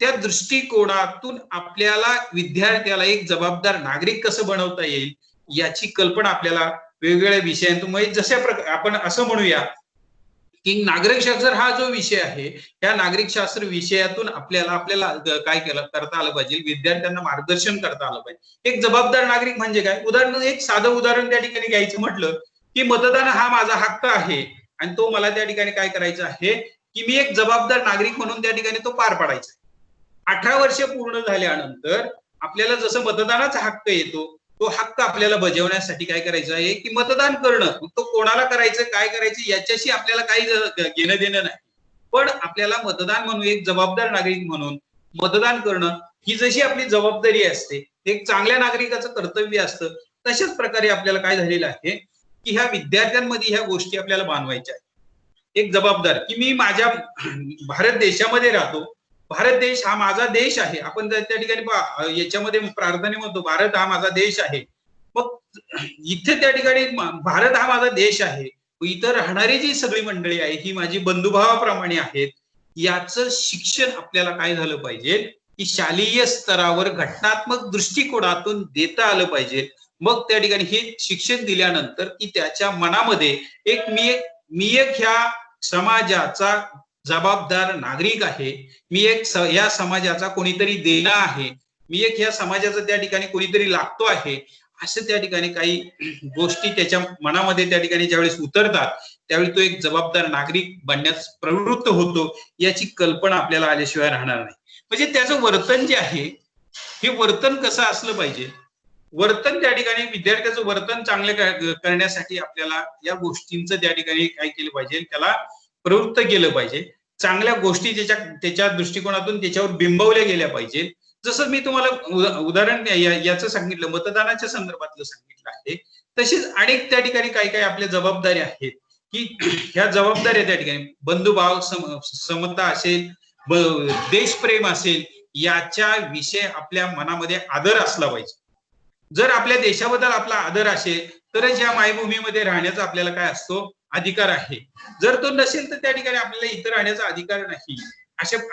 त्या दृष्टिकोनातून आपल्याला विद्यार्थ्याला एक जबाबदार नागरिक कसं बनवता येईल याची कल्पना आपल्याला वेगवेगळ्या विषयांतून, म्हणजे जशा प्रकारे आपण असं म्हणूया की नागरिकशास्त्र हा जो विषय आहे, त्या नागरिकशास्त्र विषयातून आपल्याला काय करता आलं पाहिजे, विद्यार्थ्यांना मार्गदर्शन करता आलं पाहिजे. एक जबाबदार नागरिक म्हणजे काय, एक साधं उदाहरण त्या ठिकाणी घ्यायचं म्हटलं की मतदान हा माझा हक्क आहे आणि तो मला त्या ठिकाणी काय करायचा आहे की मी एक जबाबदार नागरिक म्हणून त्या ठिकाणी तो पार पाडायचा. 18 वर्ष पूर्ण झाल्यानंतर आपल्याला जसं मतदानाचा हक्क येतो, तो हक्क आपल्याला बजावण्यासाठी काय करायचं आहे की मतदान करणं. तो कोणाला करायचं, काय करायचं याच्याशी आपल्याला काही घेणं देणं नाही, पण आपल्याला मतदान म्हणून एक जबाबदार नागरिक म्हणून मतदान करणं ही जशी आपली जबाबदारी असते, एक चांगल्या नागरिकाचं कर्तव्य असतं, तशाच प्रकारे आपल्याला काय झालेलं आहे की ह्या विद्यार्थ्यांमध्ये ह्या गोष्टी आपल्याला बांधवायच्या आहेत. एक जबाबदार की मी माझ्या भारत देशामध्ये राहतो, भारत देश हा माझा देश आहे. आपण त्या ठिकाणी याच्यामध्ये प्रार्थने म्हणतो भारत हा माझा देश आहे. मग इथे त्या ठिकाणी भारत हा माझा देश आहे, इथं राहणारी जी सगळी मंडळी आहे ही माझी बंधुभावाप्रमाणे आहेत. याचं शिक्षण आपल्याला काय झालं पाहिजे की शालेय स्तरावर घटनात्मक दृष्टिकोनातून देता आलं पाहिजे. मग त्या ठिकाणी हे शिक्षण दिल्यानंतर की त्याच्या मनामध्ये मी एक ह्या समाजाचा जबाबदार नागरिक आहे, मी एक या समाजाचा कोणीतरी देणं आहे, मी एक या समाजाचा त्या ठिकाणी कोणीतरी लागतो आहे, असं त्या ठिकाणी काही गोष्टी त्याच्या मनामध्ये त्या ठिकाणी ज्यावेळेस उतरतात त्यावेळी तो एक जबाबदार नागरिक बनण्यास प्रवृत्त होतो, याची कल्पना आपल्याला आल्याशिवाय राहणार नाही. म्हणजे त्याचं वर्तन जे आहे हे वर्तन कसं असलं पाहिजे, वर्तन त्या ठिकाणी विद्यार्थ्याचं वर्तन चांगलं करण्यासाठी आपल्याला या गोष्टींचं त्या ठिकाणी काय केलं पाहिजे, त्याला प्रवृत्त केलं पाहिजे. चांगल्या गोष्टी त्याच्या दृष्टिकोनातून त्याच्यावर बिंबवल्या गेल्या पाहिजे. जसं मी तुम्हाला उदाहरण याचं सांगितलं, मतदानाच्या संदर्भातलं सांगितलं आहे, तसेच अनेक त्या ठिकाणी काही काही आपल्या जबाबदाऱ्या आहेत की ह्या जबाबदाऱ्या त्या ठिकाणी बंधुभाव समता असेल, देशप्रेम असेल, याच्या विषय आपल्या मनामध्ये आदर असला पाहिजे. जर आपल्या देशाबद्दल आपला आदर असेल तरच या मायभूमीमध्ये राहण्याचा आपल्याला काय असतो, अधिकार आहे. जर तो नसेल तर त्या ठिकाणी आपल्याला इतर राहण्याचा अधिकार नाही.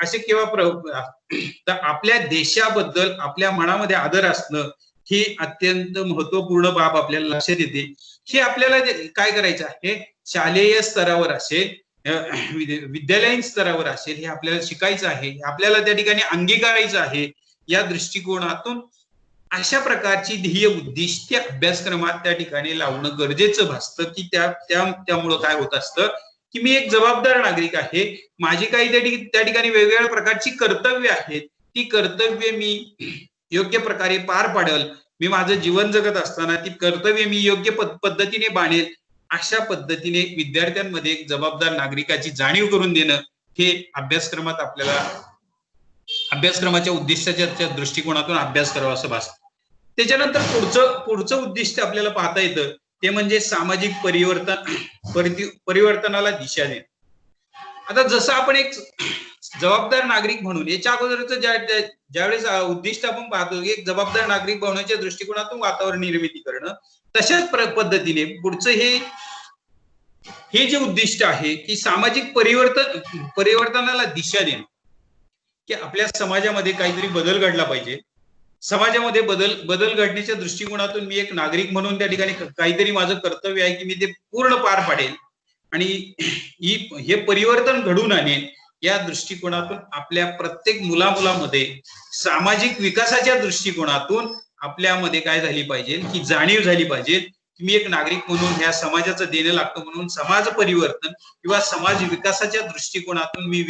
असे केव्हा तर आपल्या देशाबद्दल आपल्या मनामध्ये आदर असणं ही अत्यंत महत्वपूर्ण बाब आपल्याला लक्षात येते. हे आपल्याला काय करायचं आहे, शालेय स्तरावर असेल, विद्यालयीन स्तरावर असेल, हे आपल्याला शिकायचं आहे, आपल्याला त्या ठिकाणी अंगीकारायचं आहे. या दृष्टिकोनातून अशा प्रकारची ध्येय उद्दिष्टे अभ्यासक्रमात त्या ठिकाणी लावणं गरजेचं भासतं की त्यामुळं काय होत असतं की मी एक जबाबदार नागरिक आहे, माझी काही त्या ठिकाणी वेगवेगळ्या प्रकारची कर्तव्य आहेत, ती कर्तव्य मी योग्य प्रकारे पार पाडेल, मी माझं जीवन जगत असताना ती कर्तव्य मी योग्य पद्धतीने बाणेल, अशा पद्धतीने विद्यार्थ्यांमध्ये एक जबाबदार नागरिकाची जाणीव करून देणं हे अभ्यासक्रमात आपल्याला अभ्यासक्रमाच्या उद्दिष्टाच्या दृष्टिकोनातून अभ्यास करावा असं भासतं. त्याच्यानंतर पुढचं उद्दिष्ट आपल्याला पाहता येतं ते म्हणजे सामाजिक परिवर्तनाला दिशा देणे. आता जसं आपण एक जबाबदार नागरिक म्हणून याच्या अगोदरच ज्यावेळेस उद्दिष्ट आपण पाहतो की एक जबाबदार नागरिक बनवण्याच्या दृष्टिकोनातून वातावरण निर्मिती करणं, तशाच पद्धतीने पुढचं हे जे उद्दिष्ट आहे की सामाजिक परिवर्तनाला दिशा देणं, की आपल्या समाजामध्ये काहीतरी बदल घडला पाहिजे. समाजामध्ये बदल घडण्याच्या दृष्टिकोनातून मी एक नागरिक म्हणून त्या ठिकाणी काहीतरी माझं कर्तव्य आहे की मी ते पूर्ण पार पाडेल आणि हे परिवर्तन घडून आणेल. या दृष्टिकोनातून आपल्या प्रत्येक मुलामध्ये सामाजिक विकासाच्या दृष्टिकोनातून आपल्यामध्ये काय झाली पाहिजे की जाणीव झाली पाहिजे की मी एक नागरिक म्हणून ह्या समाजाचं देणं लागतं, म्हणून समाज परिवर्तन किंवा समाज विकासाच्या दृष्टिकोनातून मी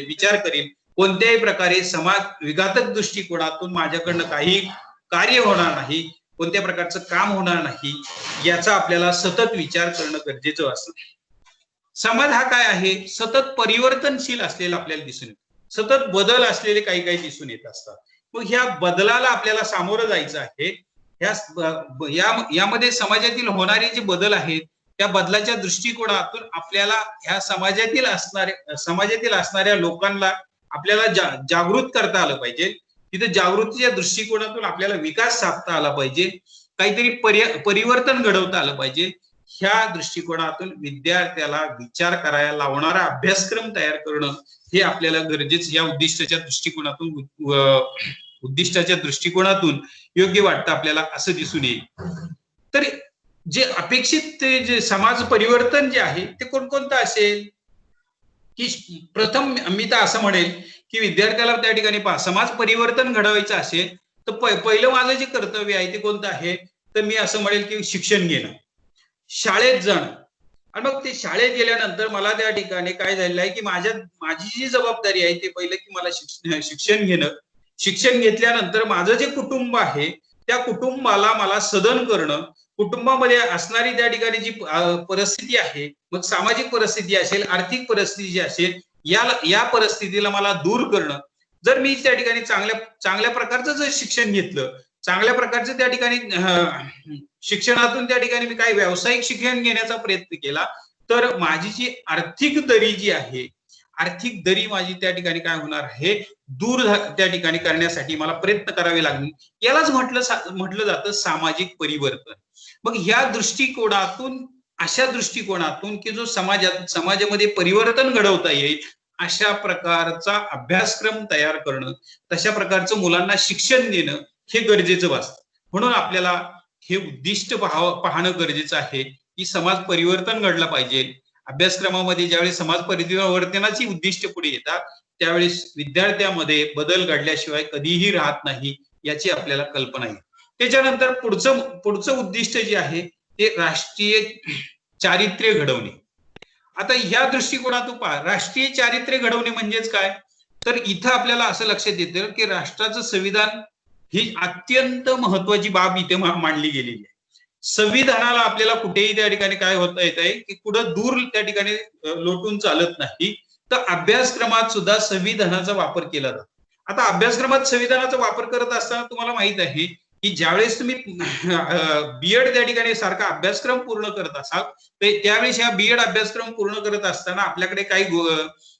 विचार करेन. कोणत्याही प्रकारे समाज विघातक दृष्टिकोनातून माझ्याकडनं काही कार्य होणार नाही, कोणत्या प्रकारचं काम होणार नाही, याचा आपल्याला सतत विचार करणं गरजेचं असतं. समाज हा काय आहे, सतत परिवर्तनशील असलेला आपल्याला दिसून येतो, सतत बदल असलेले काही दिसून येत असतात. मग ह्या बदलाला आपल्याला सामोरं जायचं आहे. यामध्ये समाजातील होणारे जे बदल आहेत त्या बदलाच्या दृष्टिकोनातून आपल्याला ह्या समाजातील असणाऱ्या लोकांना आपल्याला जागृत करता आलं पाहिजे. तिथे जागृतीच्या दृष्टिकोनातून आपल्याला विकास साधता आला पाहिजे, काहीतरी परिवर्तन घडवता आलं पाहिजे. ह्या दृष्टिकोनातून विद्यार्थ्याला विचार करायला लावणारा अभ्यासक्रम तयार करणं हे आपल्याला गरजेचं या उद्दिष्टाच्या दृष्टिकोनातून योग्य वाटतं आपल्याला असं दिसून येईल. तर जे अपेक्षित जे समाज परिवर्तन जे आहे ते कोणकोणतं असेल की प्रथम मी तर असं म्हणेल की विद्यार्थ्याला त्या ठिकाणी समाज परिवर्तन घडवायचं असेल तर पहिलं माझं जे कर्तव्य आहे ते कोणतं आहे, तर मी असं म्हणेल की शिक्षण घेणं, शाळेत जाणं. आणि मग ते शाळेत गेल्यानंतर मला त्या ठिकाणी काय झालेलं आहे की माझी जी जबाबदारी आहे ते पहिलं की मला शिक्षण घेणं. शिक्षण घेतल्यानंतर माझं जे कुटुंब आहे त्या कुटुंबाला मला सदन करणं, कुटुंबामध्ये असणारी त्या ठिकाणी जी परिस्थिती आहे, मग सामाजिक परिस्थिती असेल, आर्थिक परिस्थिती जी असेल, या परिस्थितीला मला दूर करणं. जर मी त्या ठिकाणी चांगल्या प्रकारचं जर शिक्षण घेतलं, चांगल्या प्रकारचं त्या ठिकाणी शिक्षणातून त्या ठिकाणी मी काही व्यावसायिक शिक्षण घेण्याचा प्रयत्न केला तर माझी जी आर्थिक दरी जी आहे, आर्थिक दरी माझी त्या ठिकाणी काय होणार आहे, दूर त्या ठिकाणी करण्यासाठी मला प्रयत्न करावे लागतील. यालाच म्हटलं जातं सामाजिक परिवर्तन. मग ह्या दृष्टिकोनातून अशा दृष्टिकोनातून की जो समाजामध्ये परिवर्तन घडवता येईल अशा प्रकारचा अभ्यासक्रम तयार करणं, तशा प्रकारचं मुलांना शिक्षण देणं हे गरजेचं असतं. म्हणून आपल्याला हे उद्दिष्ट पाहणं गरजेचं आहे की समाज परिवर्तन घडलं पाहिजे अभ्यासक्रमामध्ये ज्यावेळेस समाज परिवर्तनाची उद्दिष्ट पुढे येतात त्यावेळेस विद्यार्थ्यामध्ये बदल घडल्याशिवाय कधीही राहत नाही याची आपल्याला कल्पना येईल. त्याच्यानंतर पुढचं उद्दिष्ट जे आहे ते राष्ट्रीय चारित्र्य घडवणे. आता ह्या दृष्टिकोनातून पहा, राष्ट्रीय चारित्र्य घडवणे म्हणजेच काय, तर इथं आपल्याला असं लक्षात येतं की राष्ट्राचं संविधान ही अत्यंत महत्वाची बाब इथे मांडली गेलेली आहे. संविधानाला आपल्याला कुठेही त्या ठिकाणी काय होता येत आहे की कुठं दूर त्या ठिकाणी लोटून चालत नाही. तर अभ्यासक्रमात सुद्धा संविधानाचा वापर केला जातो. आता अभ्यासक्रमात संविधानाचा वापर करत असताना तुम्हाला माहित आहे की ज्यावेळेस तुम्ही बीएड त्या ठिकाणी सारखा अभ्यासक्रम पूर्ण करत असाल तर त्यावेळेस ह्या बीएड अभ्यासक्रम पूर्ण करत असताना आपल्याकडे काही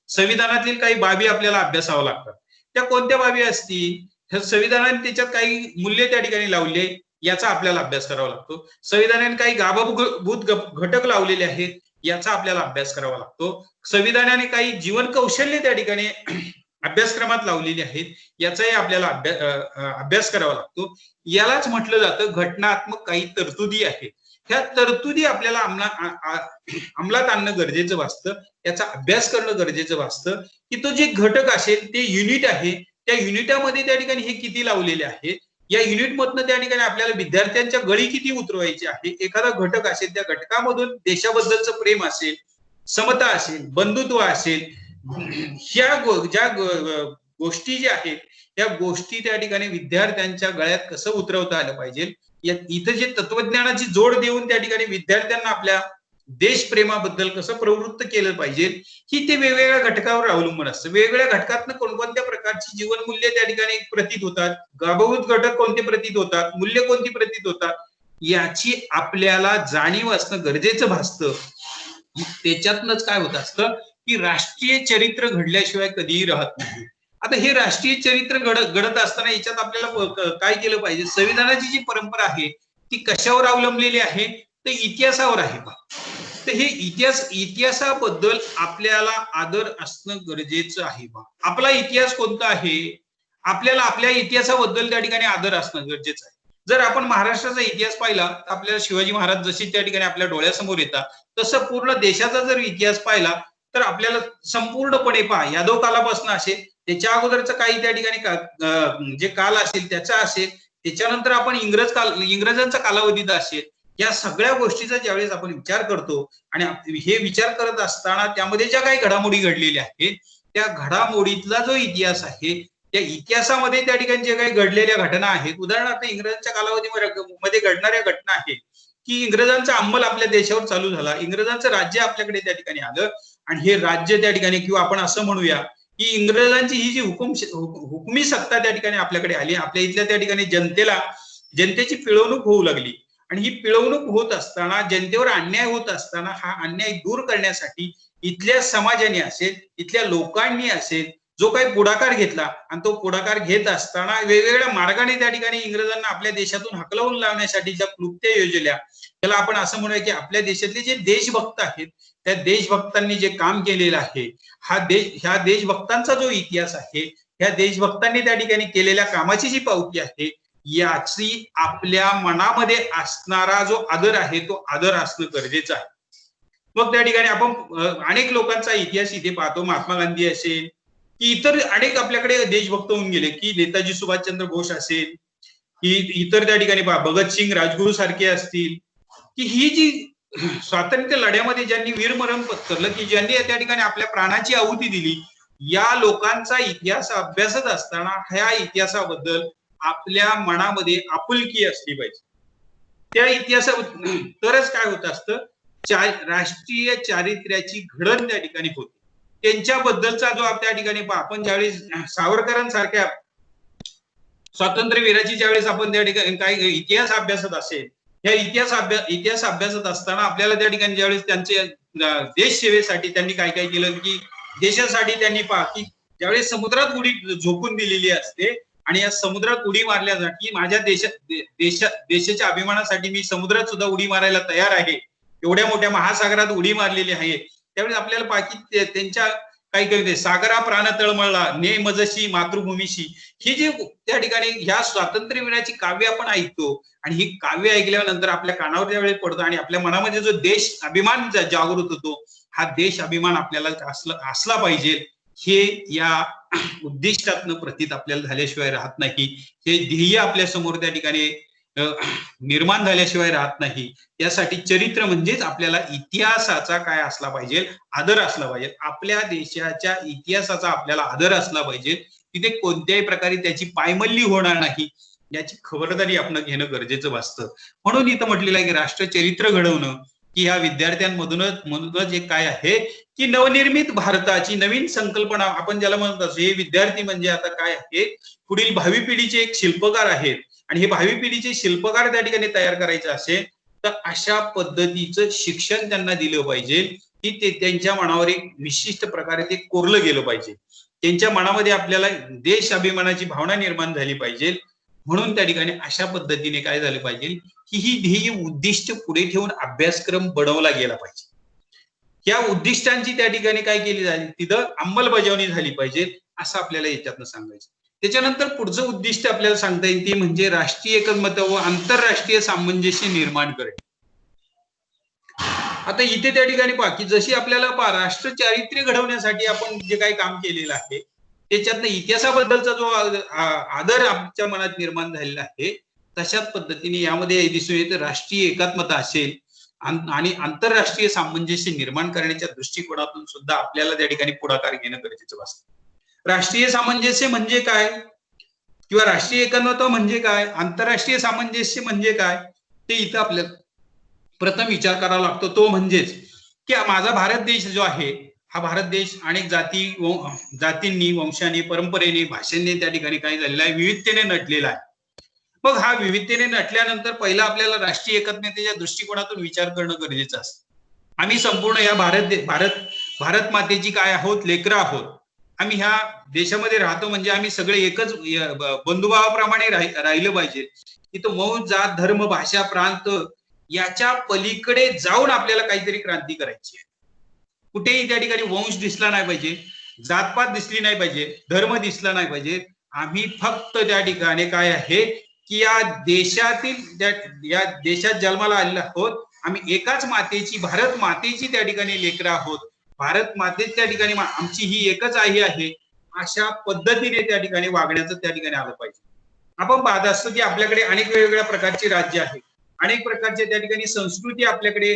संविधानातील काही बाबी आपल्याला अभ्यासाव्या लागतात. त्या कोणत्या बाबी असतील, संविधानाने त्याच्यात काही मूल्य त्या ठिकाणी लावले याचा आपल्याला अभ्यास करावा लागतो. संविधानाने काही गाभाभूत घटक लावलेले आहेत याचा आपल्याला अभ्यास करावा लागतो. संविधानाने काही जीवन कौशल्य त्या ठिकाणी अभ्यासक्रमात लावलेली आहेत याचाही आपल्याला अभ्यास करावा लागतो. यालाच म्हटलं जातं घटनात्मक काही तरतुदी आहेत. ह्या तरतुदी आपल्याला अंमलात आणणं गरजेचं भासतं, याचा अभ्यास करणं गरजेचं भासतं की तो जे घटक असेल ते युनिट आहे त्या युनिटामध्ये त्या ठिकाणी हे किती लावलेले आहेत, या युनिट मधनं त्या ठिकाणी आपल्याला विद्यार्थ्यांच्या गळी किती उतरवायची आहे, एखादा घटक असेल त्या घटकामधून देशाबद्दलचं प्रेम असेल, समता असेल, बंधुत्व असेल, ह्या ज्या गोष्टी ज्या आहेत त्या गोष्टी त्या ठिकाणी विद्यार्थ्यांच्या गळ्यात कसं उतरवता आलं पाहिजे, इथं जे तत्वज्ञानाची जोड देऊन त्या ठिकाणी विद्यार्थ्यांना आपल्या देशप्रेमाबद्दल कसं प्रवृत्त केलं पाहिजे ही ते वेगवेगळ्या घटकावर अवलंबून असतं. वेगवेगळ्या घटकातनं कोणकोणत्या प्रकारची जीवनमूल्य त्या ठिकाणी प्रतीत होतात, गाभूत घटक कोणते प्रतीत होतात, मूल्य कोणती प्रतीत होतात याची आपल्याला जाणीव असणं गरजेचं भासतं. त्याच्यातनच काय होत असतं की राष्ट्रीय चरित्र घडल्याशिवाय कधीही राहत नाही. आता हे राष्ट्रीय चरित्र घडत असताना याच्यात आपल्याला काय केलं पाहिजे, संविधानाची जी परंपरा आहे ती कशावर अवलंबलेली आहे, तर इतिहासावर आहे. तर हे इतिहासाबद्दल आपल्याला आदर असणं गरजेचं आहे. आपला इतिहास कोणता आहे, आपल्याला आपल्या इतिहासाबद्दल त्या ठिकाणी आदर असणं गरजेचं आहे. जर आपण महाराष्ट्राचा इतिहास पाहिला तर आपल्याला शिवाजी महाराज जसे त्या ठिकाणी आपल्या डोळ्यासमोर येतात, तसं पूर्ण देशाचा जर इतिहास पाहिला तर आपल्याला संपूर्णपणे पहा यादव कालापासून असेल, त्याच्या अगोदरचं काही त्या ठिकाणी जे काल असेल त्याचा असेल, त्याच्यानंतर आपण इंग्रजांचा कालावधीचा असेल, या सगळ्या गोष्टीचा ज्यावेळेस आपण विचार करतो आणि हे विचार करत असताना त्यामध्ये ज्या काही घडामोडी घडलेल्या आहेत त्या घडामोडीतला जो इतिहास आहे त्या इतिहासामध्ये त्या ठिकाणी जे काही घडलेल्या घटना आहेत, उदाहरणार्थ इंग्रजांच्या कालावधीमध्ये घडणाऱ्या घटना आहेत की इंग्रजांचा अंमल आपल्या देशावर चालू झाला, इंग्रजांचं राज्य आपल्याकडे त्या ठिकाणी आलं आणि हे राज्य त्या ठिकाणी किंवा आपण असं म्हणूया की इंग्रजांची ही जी हुकुमी सत्ता त्या ठिकाणी आपल्याकडे आली, आपल्या इथल्या त्या ठिकाणी जनतेची पिळवणूक होऊ लागली आणि ही पिळवणूक होत असताना, जनतेवर अन्याय होत असताना हा अन्याय दूर करण्यासाठी इथल्या समाजाने असेल, इथल्या लोकांनी असेल जो काही पुढाकार घेतला आणि तो पुढाकार घेत असताना वेगवेगळ्या मार्गाने त्या ठिकाणी इंग्रजांना आपल्या देशातून हकलवून लावण्यासाठी ज्या क्लुप्त्या योजल्या, त्याला आपण असं म्हणूया की आपल्या देशातले जे देशभक्त आहेत त्या देशभक्तांनी जे काम केलेलं आहे, ह्या देशभक्तांचा जो इतिहास आहे, ह्या देशभक्तांनी त्या ठिकाणी केलेल्या कामाची जी पावती आहे याची आपल्या मनामध्ये असणारा जो आदर आहे तो आदर असणं गरजेचं आहे. मग त्या ठिकाणी आपण अनेक लोकांचा इतिहास इथे पाहतो, महात्मा गांधी असेल की इतर अनेक आपल्याकडे देशभक्त होऊन गेले की नेताजी सुभाषचंद्र बोस असेल की इतर त्या ठिकाणी भगतसिंग राजगुरू सारखे असतील की ही जी स्वातंत्र्य लढ्यामध्ये ज्यांनी वीरमरण पत्करलं की ज्यांनी त्या ठिकाणी आपल्या प्राणाची आहुती दिली, या लोकांचा इतिहास अभ्यासत असताना ह्या इतिहासाबद्दल आपल्या मनामध्ये आपुलकी असली पाहिजे. त्या इतिहासाबद्दल तरच काय होत असतं, राष्ट्रीय चारित्र्याची घडण त्या ठिकाणी होते. त्यांच्याबद्दलचा जो त्या ठिकाणी आपण ज्यावेळेस सावरकरांसारख्या स्वातंत्र्यवीराची ज्यावेळेस आपण त्या ठिकाणी काही इतिहास अभ्यासत असेल, या इतिहास अभ्यासत असताना आपल्याला त्या ठिकाणी ज्यावेळेस त्यांचे देश सेवेसाठी त्यांनी काय काय केलं की देशासाठी त्यांनी की ज्यावेळेस समुद्रात उडी झोकून दिलेली असते आणि या समुद्रात उडी मारल्यासाठी माझ्या देशाच्या अभिमानासाठी मी समुद्रात सुद्धा उडी मारायला तयार आहे, एवढ्या मोठ्या महासागरात उडी मारलेली आहे, त्यावेळेस आपल्याला बाकी त्यांच्या काही काही सागरा प्राण तळमळला ने मजशी मातृभूमीशी ही जी त्या ठिकाणी ह्या स्वातंत्र्यवीराची काव्य आपण ऐकतो आणि ही काव्य ऐकल्यानंतर आपल्या कानावर ज्यावेळेस पडतो आणि आपल्या मनामध्ये जो देश अभिमान जागृत होतो, हा देश अभिमान आपल्याला असला पाहिजे, हे या उद्दिष्टातनं प्रतीत आपल्याला झाल्याशिवाय राहत नाही. हे ध्येय आपल्या समोर त्या ठिकाणी निर्माण झाल्याशिवाय राहत नाही. यासाठी चरित्र म्हणजेच आपल्याला इतिहासाचा काय असला पाहिजे, आदर असला पाहिजे. आपल्या देशाच्या इतिहासाचा आपल्याला आदर असला पाहिजे. तिथे कोणत्याही प्रकारे त्याची पायमल्ली होणार नाही याची खबरदारी आपण घेणं गरजेचं भासतं. म्हणून इथं म्हटलेलं आहे की राष्ट्रचरित्र घडवणं की ह्या विद्यार्थ्यांमधूनच एक काय आहे की नवनिर्मित भारताची नवीन संकल्पना आपण ज्याला म्हणत असतो. हे विद्यार्थी म्हणजे आता काय आहे, पुढील भावी पिढीचे एक शिल्पकार आहेत आणि हे भावी पिढीचे शिल्पकार त्या ठिकाणी तयार करायचे असेल तर अशा पद्धतीचं शिक्षण त्यांना दिलं पाहिजे की ते त्यांच्या मनावर एक विशिष्ट प्रकारे ते कोरलं गेलं पाहिजे. त्यांच्या मनामध्ये आपल्याला देश अभिमानाची भावना निर्माण झाली पाहिजे. म्हणून त्या ठिकाणी अशा पद्धतीने काय झालं पाहिजे की ही ध्येय उद्दिष्ट पुढे ठेवून अभ्यासक्रम बनवला गेला पाहिजे. या उद्दिष्टांची त्या ठिकाणी काय केली झाली, तिथं अंमलबजावणी झाली पाहिजे असं आपल्याला याच्यातनं सांगायचं. त्याच्यानंतर पुढचं उद्दिष्ट आपल्याला सांगता येईल ते म्हणजे राष्ट्रीय एकमत व आंतरराष्ट्रीय सामंजस्य निर्माण करणे. आता इथे त्या ठिकाणी पहा की जशी आपल्याला राष्ट्र चारित्र्य घडवण्यासाठी आपण जे काही काम केलेलं आहे त्याच्यातनं इतिहासाबद्दलचा जो आदर आमच्या मनात निर्माण झालेला आहे तशाच पद्धतीने यामध्ये दिसून येतं राष्ट्रीय एकात्मता असेल आणि आंतरराष्ट्रीय सामंजस्य निर्माण करण्याच्या दृष्टिकोनातून सुद्धा आपल्याला त्या ठिकाणी पुढाकार घेणं गरजेचं असतं. राष्ट्रीय सामंजस्य म्हणजे काय किंवा राष्ट्रीय एकात्मता म्हणजे काय, आंतरराष्ट्रीय सामंजस्य म्हणजे काय, ते इथं आपल्याला प्रथम विचार करावा लागतो. तो म्हणजेच की माझा भारत देश जो आहे हा भारत देश अनेक जातींनी, वंशाने, परंपरेने, भाषेने त्या ठिकाणी काय झालेला आहे, विविधतेने नटलेला आहे. मग हा विविधतेने नटल्यानंतर पहिला आपल्याला राष्ट्रीय एकात्मतेच्या दृष्टिकोनातून विचार करणं गरजेचं असतं. आम्ही संपूर्ण या भारत मातेची काय आहोत, लेकरं आहोत. आम्ही ह्या देशामध्ये राहतो म्हणजे आम्ही सगळे एकच बंधुभावाप्रमाणे राहिलं पाहिजे. इथं वंश, जात, धर्म, भाषा, प्रांत याच्या पलीकडे जाऊन आपल्याला काहीतरी क्रांती करायची आहे. कुठेही त्या ठिकाणी वंश दिसला नाही पाहिजे, जातपात दिसली नाही पाहिजे, धर्म दिसला नाही पाहिजे. आम्ही फक्त त्या ठिकाणी काय आहे की या देशात जन्माला आलेलो आहोत. आम्ही एकाच मातेची, भारत मातेची त्या ठिकाणी लेकरं आहोत. भारत मातेच त्या ठिकाणी आमची ही एकच आई आहे अशा पद्धतीने त्या ठिकाणी वागण्याचं त्या ठिकाणी आलं पाहिजे. आपण पाहत असतो की आपल्याकडे अनेक वेगवेगळ्या प्रकारची राज्य आहेत, अनेक प्रकारचे त्या ठिकाणी संस्कृती आपल्याकडे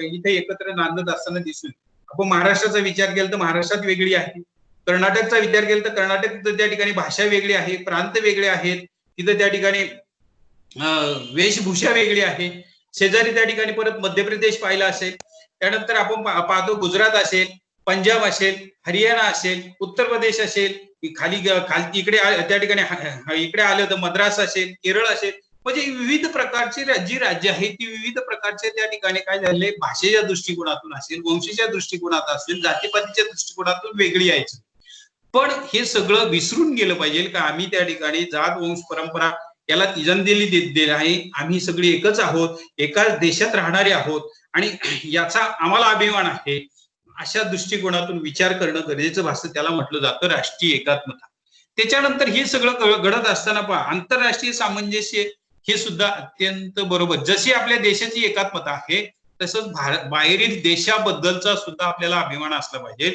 इथे एकत्र नांदत असताना दिसून. आपण महाराष्ट्राचा विचार केला तर महाराष्ट्रात वेगळी आहे, कर्नाटकचा विचार केला तर कर्नाटक त्या ठिकाणी भाषा वेगळी आहे, प्रांत वेगळे आहेत, तिथं त्या ठिकाणी वेशभूषा वेगळी आहे. शेजारी त्या ठिकाणी परत मध्य प्रदेश पाहिला असेल, त्यानंतर आपण पाहतो गुजरात असेल, पंजाब असेल, हरियाणा असेल, उत्तर प्रदेश असेल, खाली इकडे त्या ठिकाणी इकडे आलं तर मद्रास असेल, केरळ असेल. म्हणजे विविध प्रकारची जी राज्य आहेत ती विविध प्रकारचे त्या ठिकाणी काय झाले, भाषेच्या दृष्टिकोनातून असेल, वंशाच्या दृष्टिकोनात असेल, जातीपातीच्या दृष्टिकोनातून वेगळी यायची. पण हे सगळं विसरून गेलं पाहिजे का आम्ही त्या ठिकाणी जात, वंश, परंपरा याला तिजनदिली दिली आहे. आम्ही सगळे एकच आहोत, एकाच देशात राहणारे आहोत आणि याचा आम्हाला अभिमान आहे. अशा दृष्टिकोनातून विचार करणं गरजेचं भासतं. त्याला म्हटलं जातं राष्ट्रीय एकात्मता. त्याच्यानंतर हे सगळं घडत असताना पहा आंतरराष्ट्रीय सामंजस्य हे सुद्धा अत्यंत बरोबर. जशी आपल्या देशाची एकात्मता आहे तसंच बाहेरील देशाबद्दलचा सुद्धा आपल्याला अभिमान असला पाहिजे.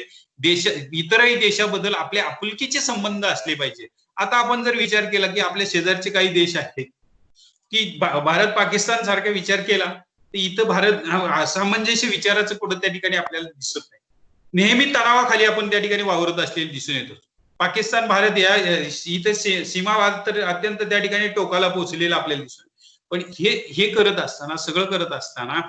इतरही देशाबद्दल आपले आपुलकीचे संबंध असले पाहिजे. आता आपण जर विचार केला की आपल्या शेजारचे काही देश आहेत की भारत पाकिस्तान सारखा विचार केला तर इथं भारत सामंजस्य विचाराचं कुठं त्या ठिकाणी आपल्याला दिसत नाही. नेहमी तणावाखाली आपण त्या ठिकाणी वावरत असलेले दिसून येतो. पाकिस्तान भारत या इथं सीमावाद तर अत्यंत त्या ठिकाणी टोकाला पोहोचलेला आपल्याला दिसून. पण हे करत असताना, सगळं करत असताना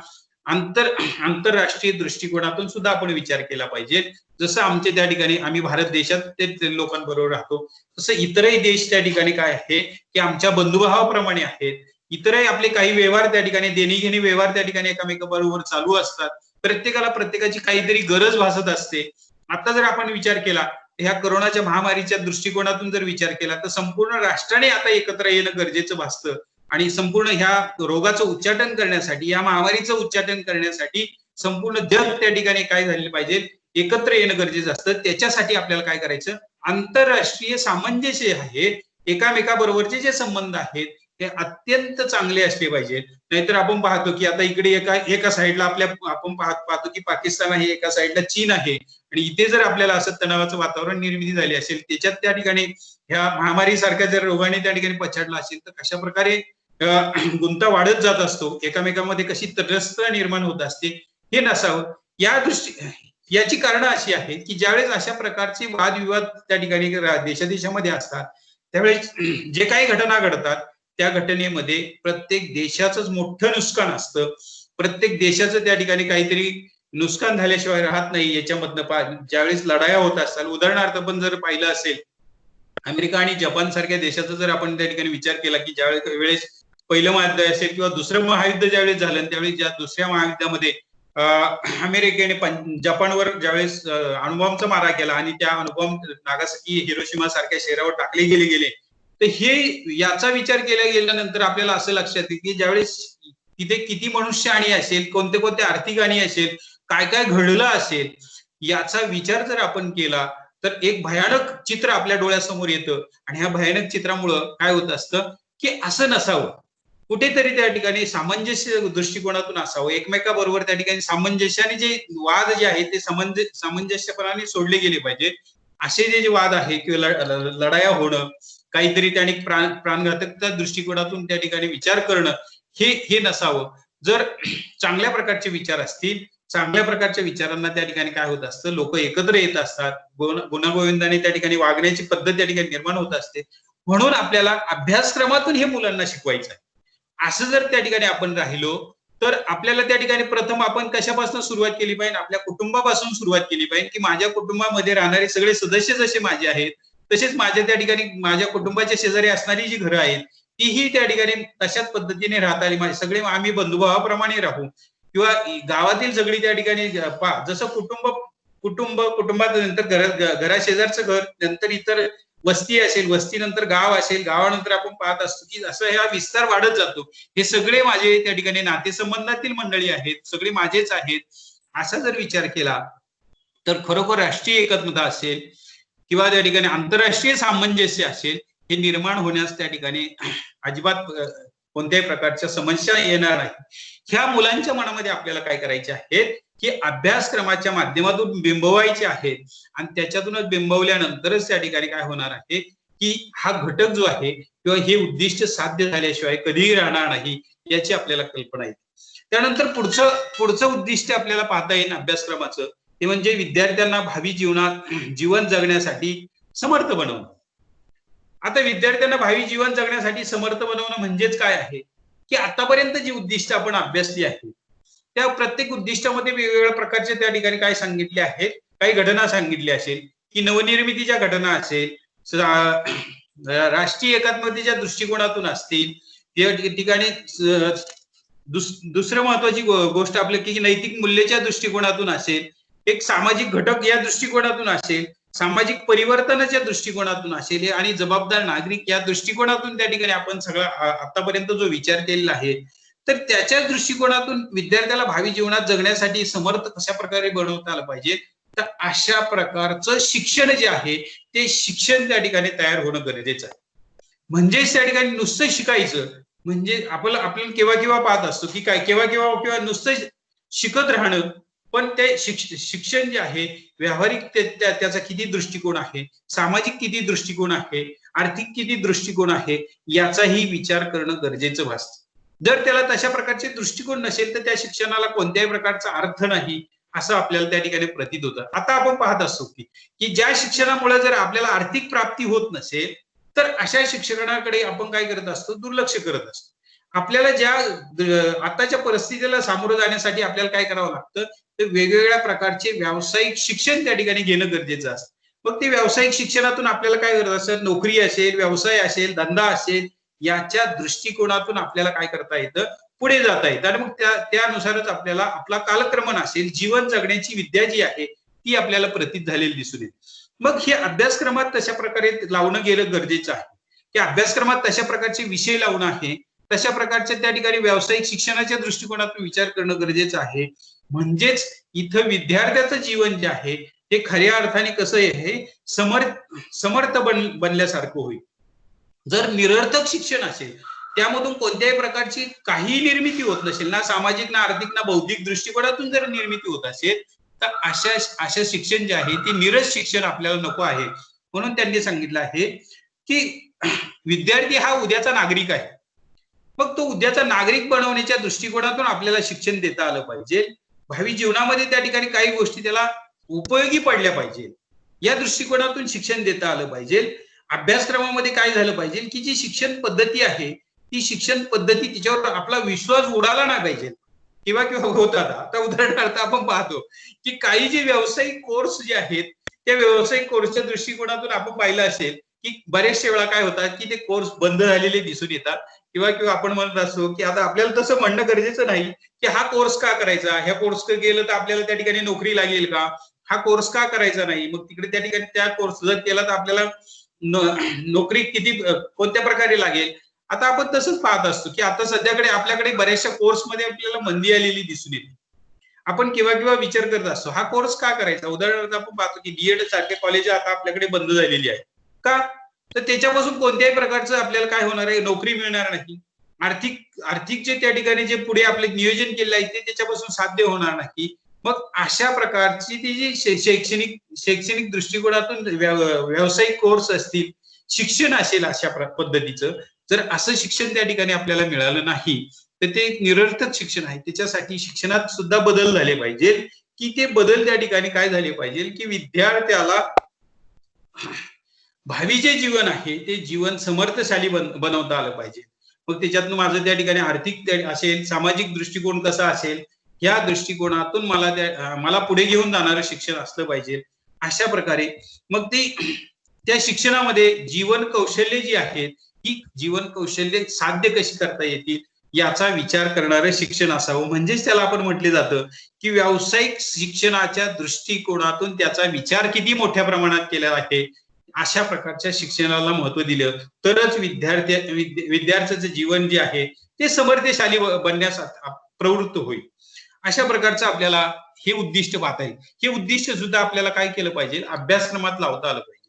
आंतरराष्ट्रीय दृष्टिकोनातून सुद्धा आपण विचार केला पाहिजे. जसं आमच्या त्या ठिकाणी आम्ही भारत देशात ते लोकांबरोबर राहतो तसं इतरही देश त्या ठिकाणी काय आहे की आमच्या बंधुभावाप्रमाणे आहेत. इतरही आपले काही व्यवहार त्या ठिकाणी देणीघेणी व्यवहार त्या ठिकाणी एकामेकाबरोबर चालू असतात. प्रत्येकाला प्रत्येकाची काहीतरी गरज भासत असते. आता जर आपण विचार केला ह्या कोरोनाच्या महामारीच्या दृष्टिकोनातून जर विचार केला तर संपूर्ण राष्ट्राने आता एकत्र येणं गरजेचं भासतं आणि संपूर्ण ह्या रोगाचं उच्चाटन करण्यासाठी, या महामारीचं उच्चाटन करण्यासाठी संपूर्ण जग त्या ठिकाणी काय झाले पाहिजे, एकत्र येणं गरजेचं असतं. त्याच्यासाठी आपल्याला काय करायचं, आंतरराष्ट्रीय सामंजस्य आहे, एकामेकाबरोबरचे जे संबंध आहेत हे अत्यंत चांगले असले पाहिजे. नाहीतर आपण पाहतो की आता इकडे एका साईडला आपण पाहतो की पाकिस्तान आहे, एका साईडला चीन आहे, आणि इथे जर आपल्याला असं तणावाचं वातावरण निर्मिती झाली असेल, त्याच्यात त्या ठिकाणी ह्या महामारी सारख्या जर रोगाने त्या ठिकाणी पछाडला असेल, तर कशा प्रकारे गुंता वाढत जात असतो, एकामेकांमध्ये कशी त्रस्त निर्माण होत असते, हे नसावं. याची कारणं अशी आहेत की ज्यावेळेस अशा प्रकारचे वादविवाद त्या ठिकाणी देशादेशामध्ये असतात, त्यावेळेस जे काही घटना घडतात त्या घटनेमध्ये प्रत्येक देशाचंच मोठं नुकसान असतं. प्रत्येक देशाचं त्या ठिकाणी काहीतरी नुकसान झाल्याशिवाय राहत नाही. याच्यामधनं ज्यावेळेस लढाया होत असतात, उदाहरणार्थ आपण जर पाहिलं असेल, अमेरिका आणि जपान सारख्या देशाचा जर आपण त्या ठिकाणी विचार केला की ज्यावेळेस पहिलं महायुद्ध असेल किंवा दुसरं महायुद्ध ज्यावेळेस झालं, त्यावेळेस ज्या दुसऱ्या महायुद्धामध्ये अमेरिकेने जपानवर ज्यावेळेस अणुबॉम्बचा मारा केला आणि त्या अणुबॉम्ब नागासाकी, हिरोशिमा सारख्या शहरावर टाकले गेले, तर हे याचा विचार केला गेल्यानंतर आपल्याला असं लक्षात येईल की ज्यावेळेस तिथे किती मनुष्यहानी असेल, कोणते कोणते आर्थिक हानी असेल, काय काय घडलं असेल, याचा विचार जर आपण केला तर एक भयानक चित्र आपल्या डोळ्यासमोर येतं. आणि ह्या भयानक चित्रामुळं काय होत असतं की असं नसावं, कुठेतरी त्या ठिकाणी सामंजस्य दृष्टिकोनातून असावं, एकमेकाबरोबर त्या ठिकाणी सामंजस्याने जे वाद जे आहेत ते सामंजस्यपणाने सोडले गेले पाहिजे. असे जे वाद आहे किंवा लढाया होणं, काहीतरी त्याने प्राणघातकता दृष्टिकोनातून त्या ठिकाणी विचार करणं, हे नसावं. जर चांगल्या प्रकारचे विचार असतील, चांगल्या प्रकारच्या विचारांना त्या ठिकाणी काय होत असतं, लोक एकत्र येत असतात, गुण्यागोविंदाने त्या ठिकाणी वागण्याची पद्धत त्या ठिकाणी निर्माण होत असते. म्हणून आपल्याला अभ्यासक्रमातून हे मुलांना शिकवायचं आहे. असं जर त्या ठिकाणी आपण राहिलो तर आपल्याला त्या ठिकाणी प्रथम आपण कशापासून सुरुवात केली पाहिजे, आपल्या कुटुंबापासून सुरुवात केली पाहिजे की माझ्या कुटुंबामध्ये राहणारे सगळे सदस्य जसे माझे आहेत, तसेच माझ्या त्या ठिकाणी माझ्या कुटुंबाच्या शेजारी असणारी जी घरं आहेत तीही त्या ठिकाणी तशाच पद्धतीने राहता आली, माझे सगळे आम्ही बंधुभावाप्रमाणे राहू, किंवा गावातील सगळी त्या ठिकाणी जसं कुटुंबात नंतर घरा शेजारचं घर, नंतर इतर वस्ती असेल, वस्तीनंतर गाव असेल, गावानंतर आपण पाहत असतो की असं हा विस्तार वाढत जातो. हे सगळे माझे त्या ठिकाणी नातेसंबंधातील मंडळी आहेत, सगळे माझेच आहेत. असा जर विचार केला तर खरोखर राष्ट्रीय एकात्मता असेल किंवा त्या ठिकाणी आंतरराष्ट्रीय सामंजस्य असेल, हे निर्माण होण्यास त्या ठिकाणी अजिबात कोणत्याही प्रकारच्या समस्या येणार नाही. ह्या मुलांच्या मनामध्ये आपल्याला काय करायचे आहेत की अभ्यासक्रमाच्या माध्यमातून बिंबवायचे आहेत, आणि त्याच्यातूनच बिंबवल्यानंतरच त्या ठिकाणी काय होणार आहे की हा घटक जो आहे किंवा हे उद्दिष्ट साध्य झाल्याशिवाय कधीही राहणार नाही, याची आपल्याला कल्पना येते. त्यानंतर पुढचं उद्दिष्ट आपल्याला पाहता येईल अभ्यासक्रमाचं, ते म्हणजे विद्यार्थ्यांना भावी जीवनात जीवन जगण्यासाठी समर्थ बनवणं. आता विद्यार्थ्यांना भावी जीवन जगण्यासाठी समर्थ बनवणं म्हणजेच काय आहे की आतापर्यंत जी उद्दिष्ट आपण अभ्यासली आहेत त्या प्रत्येक उद्दिष्टामध्ये वेगवेगळ्या प्रकारचे त्या ठिकाणी काय सांगितले आहेत, काही घटना सांगितल्या असेल की नवनिर्मितीच्या घटना असेल, राष्ट्रीय एकात्मतेच्या दृष्टिकोनातून असतील, त्या ठिकाणी दुसरं महत्वाची गोष्ट आपल्या की नैतिक मूल्याच्या दृष्टिकोनातून असेल, एक सामाजिक घटक या दृष्टिकोनातून असेल, सामाजिक परिवर्तनाच्या दृष्टिकोनातून असेल, आणि जबाबदार नागरिक या दृष्टिकोनातून त्या ठिकाणी आपण सगळा आतापर्यंत जो विचार केलेला आहे, तर त्याच्या दृष्टिकोनातून विद्यार्थ्याला भावी जीवनात जगण्यासाठी समर्थ कशा प्रकारे बनवता आलं पाहिजे, तर अशा प्रकारचं शिक्षण जे आहे ते शिक्षण त्या ठिकाणी तयार होणं गरजेचं आहे. म्हणजेच त्या ठिकाणी नुसतं शिकायचं म्हणजे आपल्याला केव्हा केव्हा पाहत असतो की काय केव्हा नुसतं शिकत राहणं, पण ते शिक्षण जे आहे व्यावहारिक त्याचा किती दृष्टिकोन आहे, सामाजिक किती दृष्टिकोन आहे, आर्थिक किती दृष्टिकोन आहे, याचाही विचार करणं गरजेचं भासतं. जर त्याला तशा प्रकारचे दृष्टिकोन नसेल तर त्या शिक्षणाला कोणत्याही प्रकारचा अर्थ नाही, असं आपल्याला त्या ठिकाणी प्रतीत होतं. आता आपण पाहत असतो की ज्या शिक्षणामुळे जर आपल्याला आर्थिक प्राप्ती होत नसेल तर अशा शिक्षणाकडे आपण काय करत असतो, दुर्लक्ष करत असतो. आपल्याला ज्या आताच्या परिस्थितीला सामोरं जाण्यासाठी आपल्याला काय करावं लागतं, तर वेगवेगळ्या प्रकारचे व्यावसायिक शिक्षण त्या ठिकाणी घेणं गरजेचं असतं. मग ते व्यावसायिक शिक्षणातून आपल्याला काय करत असतं, नोकरी असेल, व्यवसाय असेल, धंदा असेल, याच्या दृष्टिकोनातून आपल्याला काय करता येतं, पुढे जाता येतं. आणि मग त्यानुसारच आपल्याला आपला कालक्रमण असेल, जीवन जगण्याची विद्या जी आहे ती आपल्याला प्रतीत झालेली दिसून येते. मग हे अभ्यासक्रमात तशा प्रकारे लावणं गेलं गरजेचं आहे की अभ्यासक्रमात तशा प्रकारचे विषय लावणं आहे, तशा प्रकारच्या त्या ठिकाणी व्यावसायिक शिक्षणाच्या दृष्टिकोनातून विचार करणं गरजेचं आहे. म्हणजेच इथं विद्यार्थ्याचं जीवन जे आहे ते खऱ्या अर्थाने कसं आहे, समर्थ बनल्यासारखं होईल. जर निरर्थक शिक्षण असेल त्यामधून कोणत्याही प्रकारची काही निर्मिती होत नसेल ना, सामाजिक ना आर्थिक ना बौद्धिक दृष्टिकोनातून जर निर्मिती होत असेल तर अशा शिक्षण जे आहे ते नीरस शिक्षण आपल्याला नको आहे. म्हणून त्यांनी सांगितलं आहे की विद्यार्थी हा उद्याचा नागरिक आहे. मग तो उद्याचा नागरिक बनवण्याच्या दृष्टिकोनातून आपल्याला शिक्षण देता आलं पाहिजे. भावी जीवनामध्ये त्या ठिकाणी काही गोष्टी त्याला उपयोगी पडल्या पाहिजे, या दृष्टिकोनातून शिक्षण देता आलं पाहिजे. अभ्यासक्रमामध्ये काय झालं पाहिजे की जी शिक्षण पद्धती आहे ती शिक्षण पद्धती तिच्यावर आपला विश्वास उडाला नाही पाहिजे. किंवा होतात आता उदाहरणार्थ आपण पाहतो की काही जे व्यावसायिक कोर्स जे आहेत त्या व्यावसायिक कोर्सच्या दृष्टिकोनातून आपण पाहिलं असेल की बरेचशे वेळा काय होतात की ते कोर्स बंद झालेले दिसून येतात. किंवा आपण म्हणत असतो की आता आपल्याला तसं म्हणणं गरजेचं नाही की हा कोर्स का करायचा, ह्या कोर्स केलं तर आपल्याला त्या ठिकाणी नोकरी लागेल का, हा कोर्स का करायचा नाही, मग तिकडे त्या ठिकाणी त्या कोर्स जर केला तर आपल्याला नोकरी किती कोणत्या प्रकारे लागेल. आता आपण तसंच पाहत असतो की आता सध्याकडे आपल्याकडे बऱ्याचशा कोर्समध्ये आपल्याला मंदी आलेली दिसून येते. आपण किंवा विचार करत असतो हा कोर्स का करायचा. उदाहरणार्थ आपण पाहतो की डीएड सारखे कॉलेज आता आपल्याकडे बंद झालेली आहे का, तर त्याच्यापासून कोणत्याही प्रकारचं आपल्याला काय होणार आहे, नोकरी मिळणार नाही. आर्थिक जे त्या ठिकाणी जे पुढे आपले नियोजन केले आहे ते त्याच्यापासून साध्य होणार नाही. मग अशा प्रकारची ती जी शैक्षणिक दृष्टिकोनातून व्यावसायिक कोर्स असतील, शिक्षण असेल अशा पद्धतीचं, जर असं शिक्षण त्या ठिकाणी आपल्याला मिळालं नाही तर ते एक निरर्थक शिक्षण आहे. त्याच्यासाठी शिक्षणात सुद्धा बदल झाले पाहिजे की ते बदल त्या ठिकाणी काय झाले पाहिजे की विद्यार्थ्याला भावी जे जीवन आहे ते जीवन समर्थशाली बनवता आलं पाहिजे. मग त्याच्यातून माझं त्या ठिकाणी आर्थिक असेल, सामाजिक दृष्टिकोन कसा असेल, या दृष्टिकोनातून मला पुढे घेऊन जाणारं शिक्षण असलं पाहिजे. अशा प्रकारे मग त्या शिक्षणामध्ये जीवन कौशल्य जी आहेत ही जीवन कौशल्य साध्य कशी करता येतील याचा विचार करणारं शिक्षण असावं. म्हणजेच त्याला आपण म्हटले जातं की व्यावसायिक शिक्षणाच्या दृष्टिकोनातून त्याचा विचार किती मोठ्या प्रमाणात केला आहे, अशा प्रकारच्या शिक्षणाला महत्व दिलं तरच विद्यार्थ्याचं जीवन जे आहे ते समर्थशाली बनण्यास प्रवृत्त होईल. अशा प्रकारचं आपल्याला हे उद्दिष्ट पाहता येईल. हे उद्दिष्ट सुद्धा आपल्याला काय केलं पाहिजे, अभ्यासक्रमात लावता आलं पाहिजे.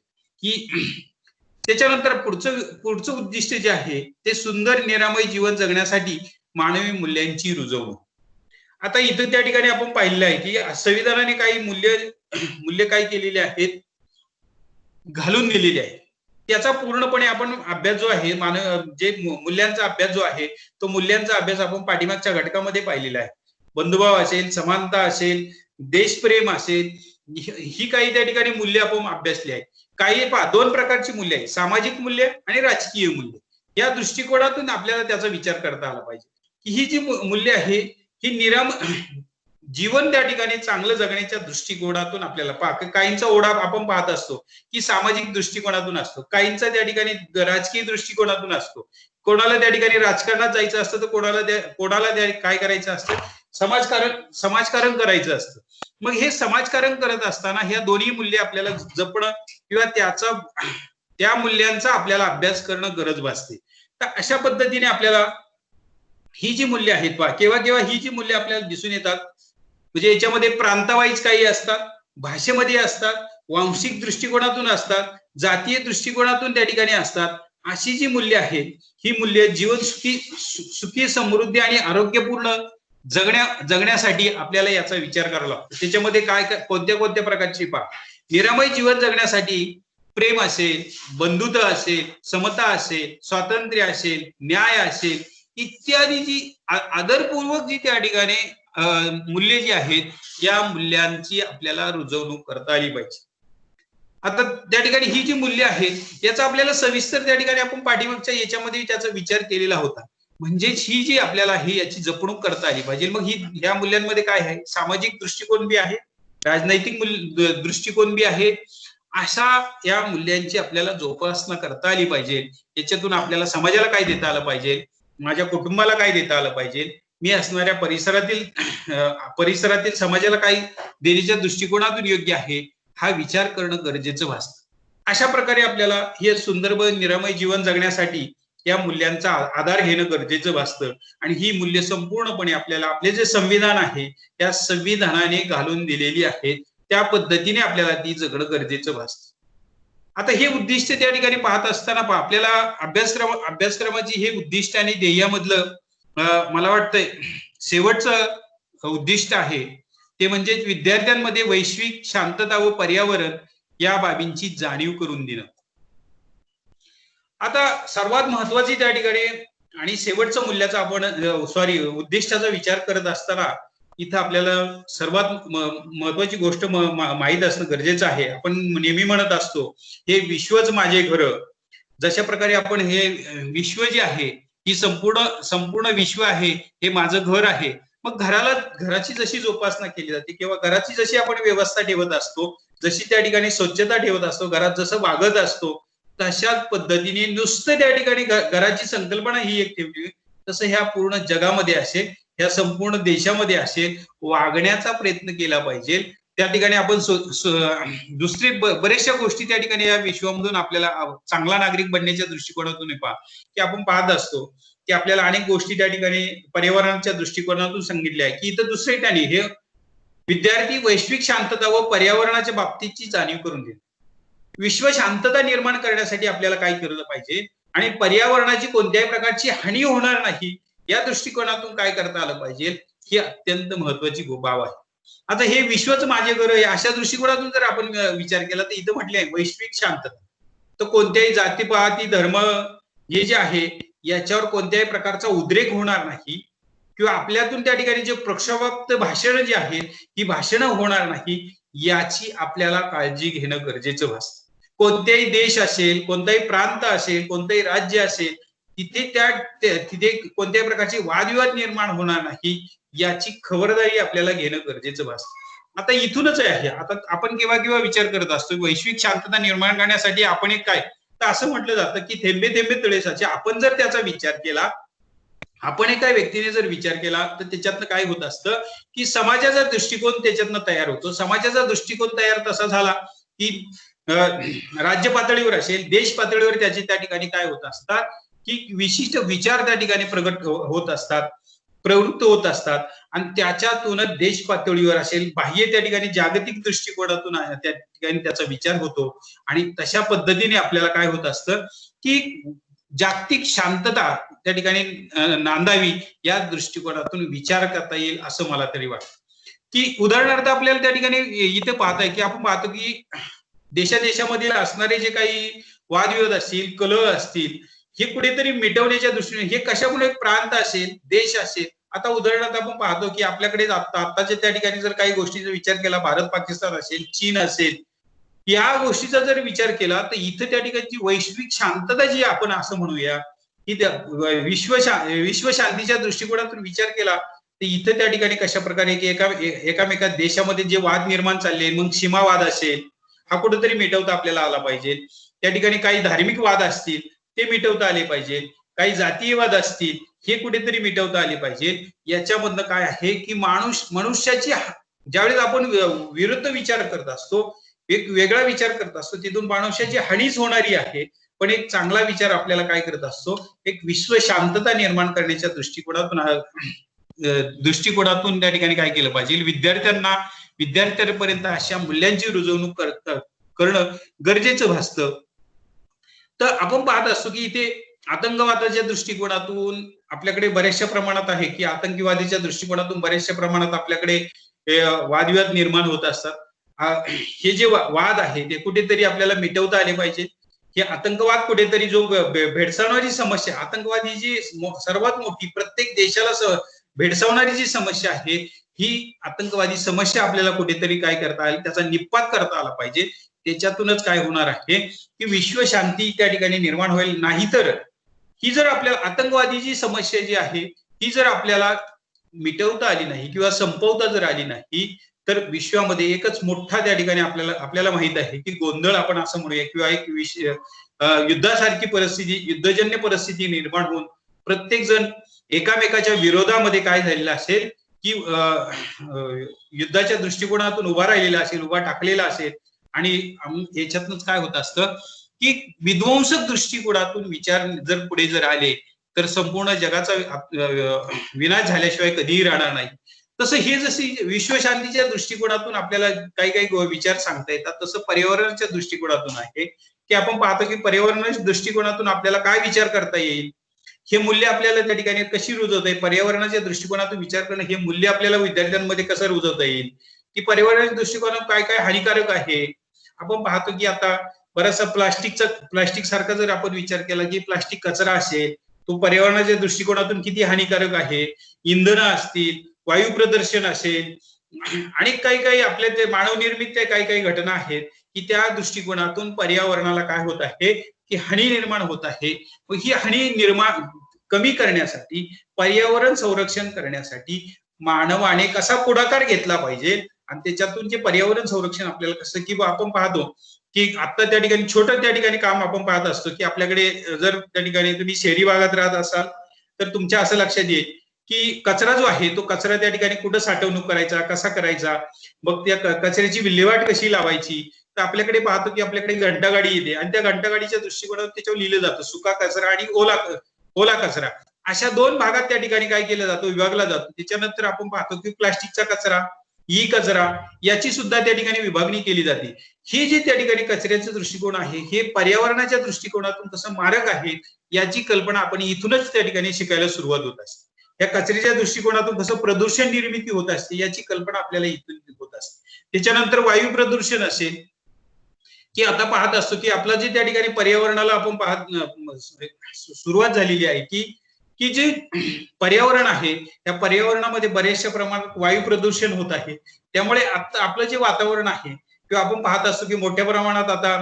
की त्याच्यानंतर पुढचं उद्दिष्ट जे आहे ते सुंदर निरामय जीवन जगण्यासाठी मानवी मूल्यांची रुजवणूक. आता इथं त्या ठिकाणी आपण पाहिलेलं आहे की संविधानाने काही मूल्य काय केलेले आहेत, घालून दिलेली आहे. त्याचा पूर्णपणे आपण अभ्यास जो आहे जे मूल्यांचा अभ्यास जो आहे तो मूल्यांचा अभ्यास आपण पाठीमागच्या घटकामध्ये पाहिलेला आहे. बंधुभाव असेल, समानता असेल, देशप्रेम असेल, ही काही त्या ठिकाणी मूल्य आपण अभ्यासली आहे. काही दोन प्रकारची मूल्य आहे, सामाजिक मूल्य आणि राजकीय मूल्य. या दृष्टिकोनातून आपल्याला त्याचा विचार करता आला पाहिजे की ही जी मूल्य आहे ही जीवन त्या ठिकाणी चांगलं जगण्याच्या दृष्टिकोनातून आपल्याला काहींचा ओढा आपण पाहत असतो की सामाजिक दृष्टिकोनातून असतो, काहींचा त्या ठिकाणी राजकीय दृष्टिकोनातून असतो. कोणाला त्या ठिकाणी राजकारणात जायचं असतं तर कोणाला काय करायचं असतं, समाजकारण करायचं असतं. मग हे समाजकारण करत असताना ह्या दोन्ही मूल्य आपल्याला जपणं किंवा त्या मूल्यांचा आपल्याला अभ्यास करणं गरज भासते. तर अशा पद्धतीने आपल्याला ही जी मूल्य आहेत केव्हा ही जी मूल्य आपल्याला दिसून येतात म्हणजे याच्यामध्ये प्रांतावाईज काही असतात, भाषेमध्ये असतात, वांशिक दृष्टिकोनातून असतात, जातीय दृष्टिकोनातून त्या ठिकाणी असतात. अशी जी मूल्य आहेत ही मूल्य जीवन सुखी समृद्धी आणि आरोग्यपूर्ण जगण्यासाठी आपल्याला याचा विचार करावा लागतो. त्याच्यामध्ये कोणत्या प्रकारची निरामय जीवन जगण्यासाठी प्रेम असेल, बंधुता असेल, समता असेल, स्वातंत्र्य असेल, न्याय असेल इत्यादी जी आदरपूर्वक जी त्या ठिकाणी मूल्य जी आहेत या मूल्यांची आपल्याला रुजवणूक करता आली पाहिजे. आता त्या ठिकाणी ही जी मूल्य आहेत याचा आपल्याला सविस्तर त्या ठिकाणी आपण पाठीमागच्या याच्यामध्ये त्याचा विचार केलेला होता. म्हणजेच ही जी आपल्याला याची जपणूक करता आली पाहिजे. मग ह्या मूल्यांमध्ये काय आहे, सामाजिक दृष्टिकोन बी आहे, राजनैतिक दृष्टिकोन बी आहे. अशा या मूल्यांची आपल्याला जोपासना करता आली पाहिजे. याच्यातून आपल्याला समाजाला काय देता आलं पाहिजे, माझ्या कुटुंबाला काय देता आलं पाहिजे, मी असणाऱ्या परिसरातील समाजाला काय देण्याच्या दृष्टिकोनातून योग्य आहे हा विचार करणं गरजेचं भासतं. अशा प्रकारे आपल्याला हे सुंदर निरामय जीवन जगण्यासाठी या मूल्यांचा आधार घेणं गरजेचं भासतं. आणि ही मूल्य संपूर्णपणे आपल्याला आपले जे संविधान आहे त्या संविधानाने घालून दिलेली आहेत त्या पद्धतीने आपल्याला ती जगणं गरजेचं भासतं. आता हे उद्दिष्ट त्या ठिकाणी पाहत असताना आपल्याला अभ्यासक्रमाची हे उद्दिष्ट आणि ध्येयामधलं मला वाटतंय शेवटचं उद्दिष्ट आहे ते म्हणजे विद्यार्थ्यांमध्ये वैश्विक शांतता व पर्यावरण या बाबींची जाणीव करून देणं. आता सर्वात महत्वाची त्या ठिकाणी आणि शेवटचं मूल्याचा आपण उद्दिष्टाचा विचार करत असताना इथं आपल्याला सर्वात महत्वाची गोष्ट माहीत असणं गरजेचं आहे. आपण नेहमी म्हणत असतो हे विश्वच माझे घर. जशा प्रकारे आपण हे विश्व जे आहे ही संपूर्ण विश्व आहे हे माझं घर आहे. मग घराची जशी जोपासना केली जाते किंवा घराची जशी आपण व्यवस्था ठेवत असतो, जशी त्या ठिकाणी स्वच्छता ठेवत असतो, घरात जसं वागत असतो, तशाच पद्धतीने नुसतं त्या ठिकाणी घराची संकल्पना ही एक ठेवली, तसं ह्या पूर्ण जगामध्ये असेल, ह्या संपूर्ण देशामध्ये असेल वागण्याचा प्रयत्न केला पाहिजे. त्या ठिकाणी आपण दुसरी बऱ्याचशा गोष्टी त्या ठिकाणी या विश्वामधून आपल्याला चांगला नागरिक बनण्याच्या दृष्टिकोनातून की आपण पाहत असतो की आपल्याला अनेक गोष्टी त्या ठिकाणी पर्यावरणाच्या दृष्टिकोनातून सांगितल्या आहे की इथं दुसऱ्या ठिकाणी हे विद्यार्थी वैश्विक शांतता व पर्यावरणाच्या बाबतीची जाणीव करून देतात. विश्व शांतता निर्माण करण्यासाठी आपल्याला काय केलं पाहिजे आणि पर्यावरणाची कोणत्याही प्रकारची हानी होणार नाही या दृष्टिकोनातून काय करता आलं पाहिजे ही अत्यंत महत्वाची बाब आहे. आता हे विश्वच माझे घर आहे अशा दृष्टिकोनातून जर आपण विचार केला तर इथं म्हटले आहे वैश्विक शांतता. तर कोणत्याही जातीपाती धर्म हे जे आहे याच्यावर कोणत्याही प्रकारचा उद्रेक होणार नाही किंवा आपल्यातून त्या ठिकाणी जे प्रक्षोभक भाषण जी आहेत ही भाषणं होणार नाही याची आपल्याला काळजी घेणं गरजेचं भासतं. कोणत्याही देश असेल, कोणताही प्रांत असेल, कोणतंही राज्य असेल तिथे कोणत्याही प्रकारचे वादविवाद निर्माण होणार नाही याची खबरदारी आपल्याला घेणं गरजेचं भासतं. आता इथूनच आहे. आता आपण केव्हा विचार करत असतो वैश्विक शांतता निर्माण करण्यासाठी आपण एक काय तर असं म्हटलं जातं की थेंबे थेंबे तळे साचे. आपण जर त्याचा विचार केला, आपण एका व्यक्तीने जर विचार केला तर त्याच्यातनं काय होत असतं की समाजाचा दृष्टिकोन त्याच्यातनं तयार होतो. समाजाचा दृष्टिकोन तयार तसा झाला की राज्य पातळीवर असेल, देश पातळीवर त्याचे त्या ठिकाणी काय होत असतात की विशिष्ट विचार त्या ठिकाणी प्रगट होत असतात, प्रवृत्त होत असतात आणि त्याच्यातूनच देश पातळीवर असेल, बाह्य त्या ठिकाणी जागतिक दृष्टिकोनातून त्या ठिकाणी त्याचा विचार होतो आणि तशा पद्धतीने आपल्याला काय होत असतं की जागतिक शांतता त्या ठिकाणी नांदावी या दृष्टिकोनातून विचार करता येईल असं मला तरी वाटतं. की उदाहरणार्थ आपल्याला त्या ठिकाणी इथे पाहताय की आपण पाहतो की देशादेशामधील असणारे जे काही वादविवाद असतील, कलह असतील हे कुठेतरी मिटवण्याच्या दृष्टीने हे कशामुळे प्रांत असेल, देश असेल. आता उदाहरणार्थ आपण पाहतो की आपल्याकडे आताच्या त्या ठिकाणी जर काही गोष्टीचा विचार केला, भारत पाकिस्तान असेल, चीन असेल, या गोष्टीचा जर विचार केला तर इथं त्या ठिकाणी वैश्विक शांतता जी आपण असं म्हणूया की विश्व शांतीच्या दृष्टिकोनातून विचार केला तर इथं त्या ठिकाणी कशा प्रकारे की एकामेका देशामध्ये जे वाद निर्माण चालले, मग सीमावाद असेल हा कुठेतरी मिटवता आपल्याला आला पाहिजे. त्या ठिकाणी काही धार्मिक वाद असतील ते मिटवता आले पाहिजे, काही जातीयवाद असतील हे कुठेतरी मिटवता आले पाहिजे. याच्यामधनं काय आहे की मनुष्याची ज्यावेळेस आपण विरुद्ध विचार करत असतो, एक वेगळा विचार करत असतो, तिथून मनुष्याची हानीच होणारी आहे. पण एक चांगला विचार आपल्याला काय करत असतो, एक विश्व शांतता निर्माण करण्याच्या दृष्टिकोनातून त्या ठिकाणी काय केलं पाहिजे, विद्यार्थ्यांपर्यंत अशा मूल्यांची रुजवणूक करणं गरजेचं भासतं. तर आपण पाहत असतो की इथे आतंकवादाच्या दृष्टिकोनातून आपल्याकडे बऱ्याचशा प्रमाणात आहे की आतंकवादीच्या दृष्टिकोनातून बऱ्याचशा प्रमाणात आपल्याकडे वादविवाद निर्माण होत असतात. हे जे वाद आहे ते कुठेतरी आपल्याला मिटवता आले पाहिजे. हे आतंकवाद कुठेतरी जो भेडसावणारी समस्या, आतंकवाद ही जी सर्वात मोठी प्रत्येक देशाला भेडसावणारी जी समस्या आहे ही आतंकवादी समस्या आपल्याला कुठेतरी काय करता आली, त्याचा निपात करता आला पाहिजे. त्याच्यातूनच काय होणार आहे की विश्व शांती त्या ठिकाणी निर्माण होईल. नाहीतर ही जर आपल्याला आतंकवादी जी समस्या जी आहे ही जर आपल्याला मिटवता आली नाही किंवा संपवता जर आली नाही तर विश्वामध्ये एकच मोठा त्या ठिकाणी आपल्याला माहित आहे की गोंधळ आपण असं म्हणूया किंवा एक युद्धासारखी परिस्थिती, युद्धजन्य परिस्थिती निर्माण होऊन प्रत्येक जण एकामेकाच्या विरोधामध्ये काय झालेलं असेल की युद्धाच्या दृष्टिकोनातून उभा राहिलेला असेल, उभा टाकलेला असेल आणि याच्यातूनच काय होत असतं की विध्वंसक दृष्टिकोनातून विचार जर पुढे जर आले तर संपूर्ण जगाचा विनाश झाल्याशिवाय कधीही राहणार नाही. तसं हे जशी विश्वशांतीच्या दृष्टिकोनातून आपल्याला काही विचार सांगता येतात तसं पर्यावरणाच्या दृष्टिकोनातून आहे की आपण पाहतो की पर्यावरणाच्या दृष्टिकोनातून आपल्याला काय विचार करता येईल, हे मूल्य आपल्याला त्या ठिकाणी कशी रुजवता येईल, पर्यावरणाच्या दृष्टिकोनातून विचार करणं हे मूल्य आपल्याला विद्यार्थ्यांमध्ये कसं रुजवता येईल, की पर्यावरणाच्या दृष्टिकोनातून काय काय हानिकारक आहे. आपण पाहतो की आता बराचसा प्लास्टिक सारखा जर आपण विचार केला की प्लास्टिक कचरा असेल, तो पर्यावरणाच्या दृष्टिकोनातून किती हानिकारक आहे. इंधन असतील, वायू प्रदूषण असेल आणि काही काही आपल्या ते मानवनिर्मित काही काही घटना आहेत की त्या दृष्टिकोनातून पर्यावरणाला काय होत आहे की हानी निर्माण होत आहे. व ही हानी निर्माण कमी करण्यासाठी, पर्यावरण संरक्षण करण्यासाठी मानवाने कसा पुढाकार घेतला पाहिजे आणि त्याच्यातून जे पर्यावरण संरक्षण आपल्याला कसं, की आपण पाहतो की आता त्या ठिकाणी छोटं त्या ठिकाणी काम आपण पाहत असतो की आपल्याकडे जर त्या ठिकाणी तुम्ही शहरी भागात राहत असाल तर तुमच्या असं लक्षात येईल की कचरा जो आहे तो कचरा त्या ठिकाणी कुठं साठवणूक करायचा, कसा करायचा, मग त्या कचऱ्याची विल्हेवाट कशी लावायची. तर आपल्याकडे पाहतो की आपल्याकडे घंटागाडी येते आणि त्या घंटागाडीच्या दृष्टिकोनातून त्याच्यावर लिहिलं जातं सुका कचरा आणि ओला कचरा. अशा दोन भागात त्या ठिकाणी काय केलं जातं, विभागला जातो. त्याच्यानंतर आपण पाहतो की प्लास्टिकचा कचरा, ई कचरा याची सुद्धा त्या ठिकाणी विभागणी केली जाते. हे जे त्या ठिकाणी कचऱ्याचं दृष्टिकोन आहे हे पर्यावरणाच्या दृष्टिकोनातून कसं मारक आहे याची कल्पना आपण इथूनच त्या ठिकाणी शिकायला सुरुवात होत असते. या कचऱ्याच्या दृष्टिकोनातून कसं प्रदूषण निर्मिती होत असते याची कल्पना आपल्याला इथून होत असते. त्याच्यानंतर वायू प्रदूषण असेल की आता पाहत असतो की आपलं जे त्या ठिकाणी पर्यावरणाला आपण सुरुवात झालेली आहे की की जे पर्यावरण आहे त्या पर्यावरणामध्ये बऱ्याचशा प्रमाणात वायू प्रदूषण होत आहे. त्यामुळे आता आपलं जे वातावरण आहे किंवा आपण पाहत असतो की मोठ्या प्रमाणात आता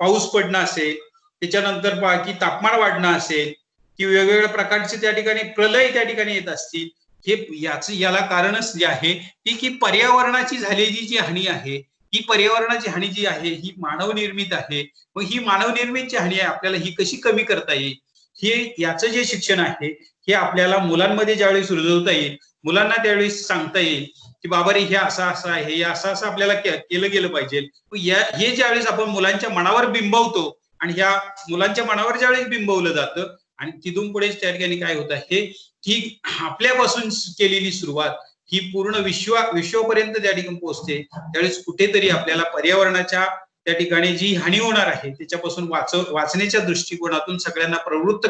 पाऊस पडणं असेल, त्याच्यानंतर की तापमान वाढणं असेल की वेगवेगळ्या प्रकारचे त्या ठिकाणी प्रलय त्या ठिकाणी येत असतील. हे याला कारणच जे आहे की पर्यावरणाची झालेली जी हानी आहे, ही पर्यावरणाची हानी जी आहे ही मानव निर्मित आहे. मग ही मानव निर्मित जी हानी आहे आपल्याला ही कशी कमी करता येईल, हे याचं जे शिक्षण आहे हे आपल्याला मुलांमध्ये ज्यावेळेस रुजवता येईल, मुलांना त्यावेळेस सांगता येईल की बाबा रे हे असं असं आहे, हे असं असं आपल्याला केलं गेलं पाहिजे. हे ज्यावेळेस आपण मुलांच्या मनावर बिंबवतो आणि ह्या मुलांच्या मनावर ज्यावेळेस बिंबवलं जातं आणि तिथून पुढे त्या ठिकाणी काय होत आहे की आपल्यापासून केलेली सुरुवात ही पूर्ण विश्वापर्यंत त्या ठिकाणी पोहोचते. त्यावेळेस कुठेतरी आपल्याला पर्यावरणाच्या त्या ठिकाणी जी हानी होणार आहे त्याच्यापासून वाचण्याच्या दृष्टिकोनातून सगळ्यांना प्रवृत्त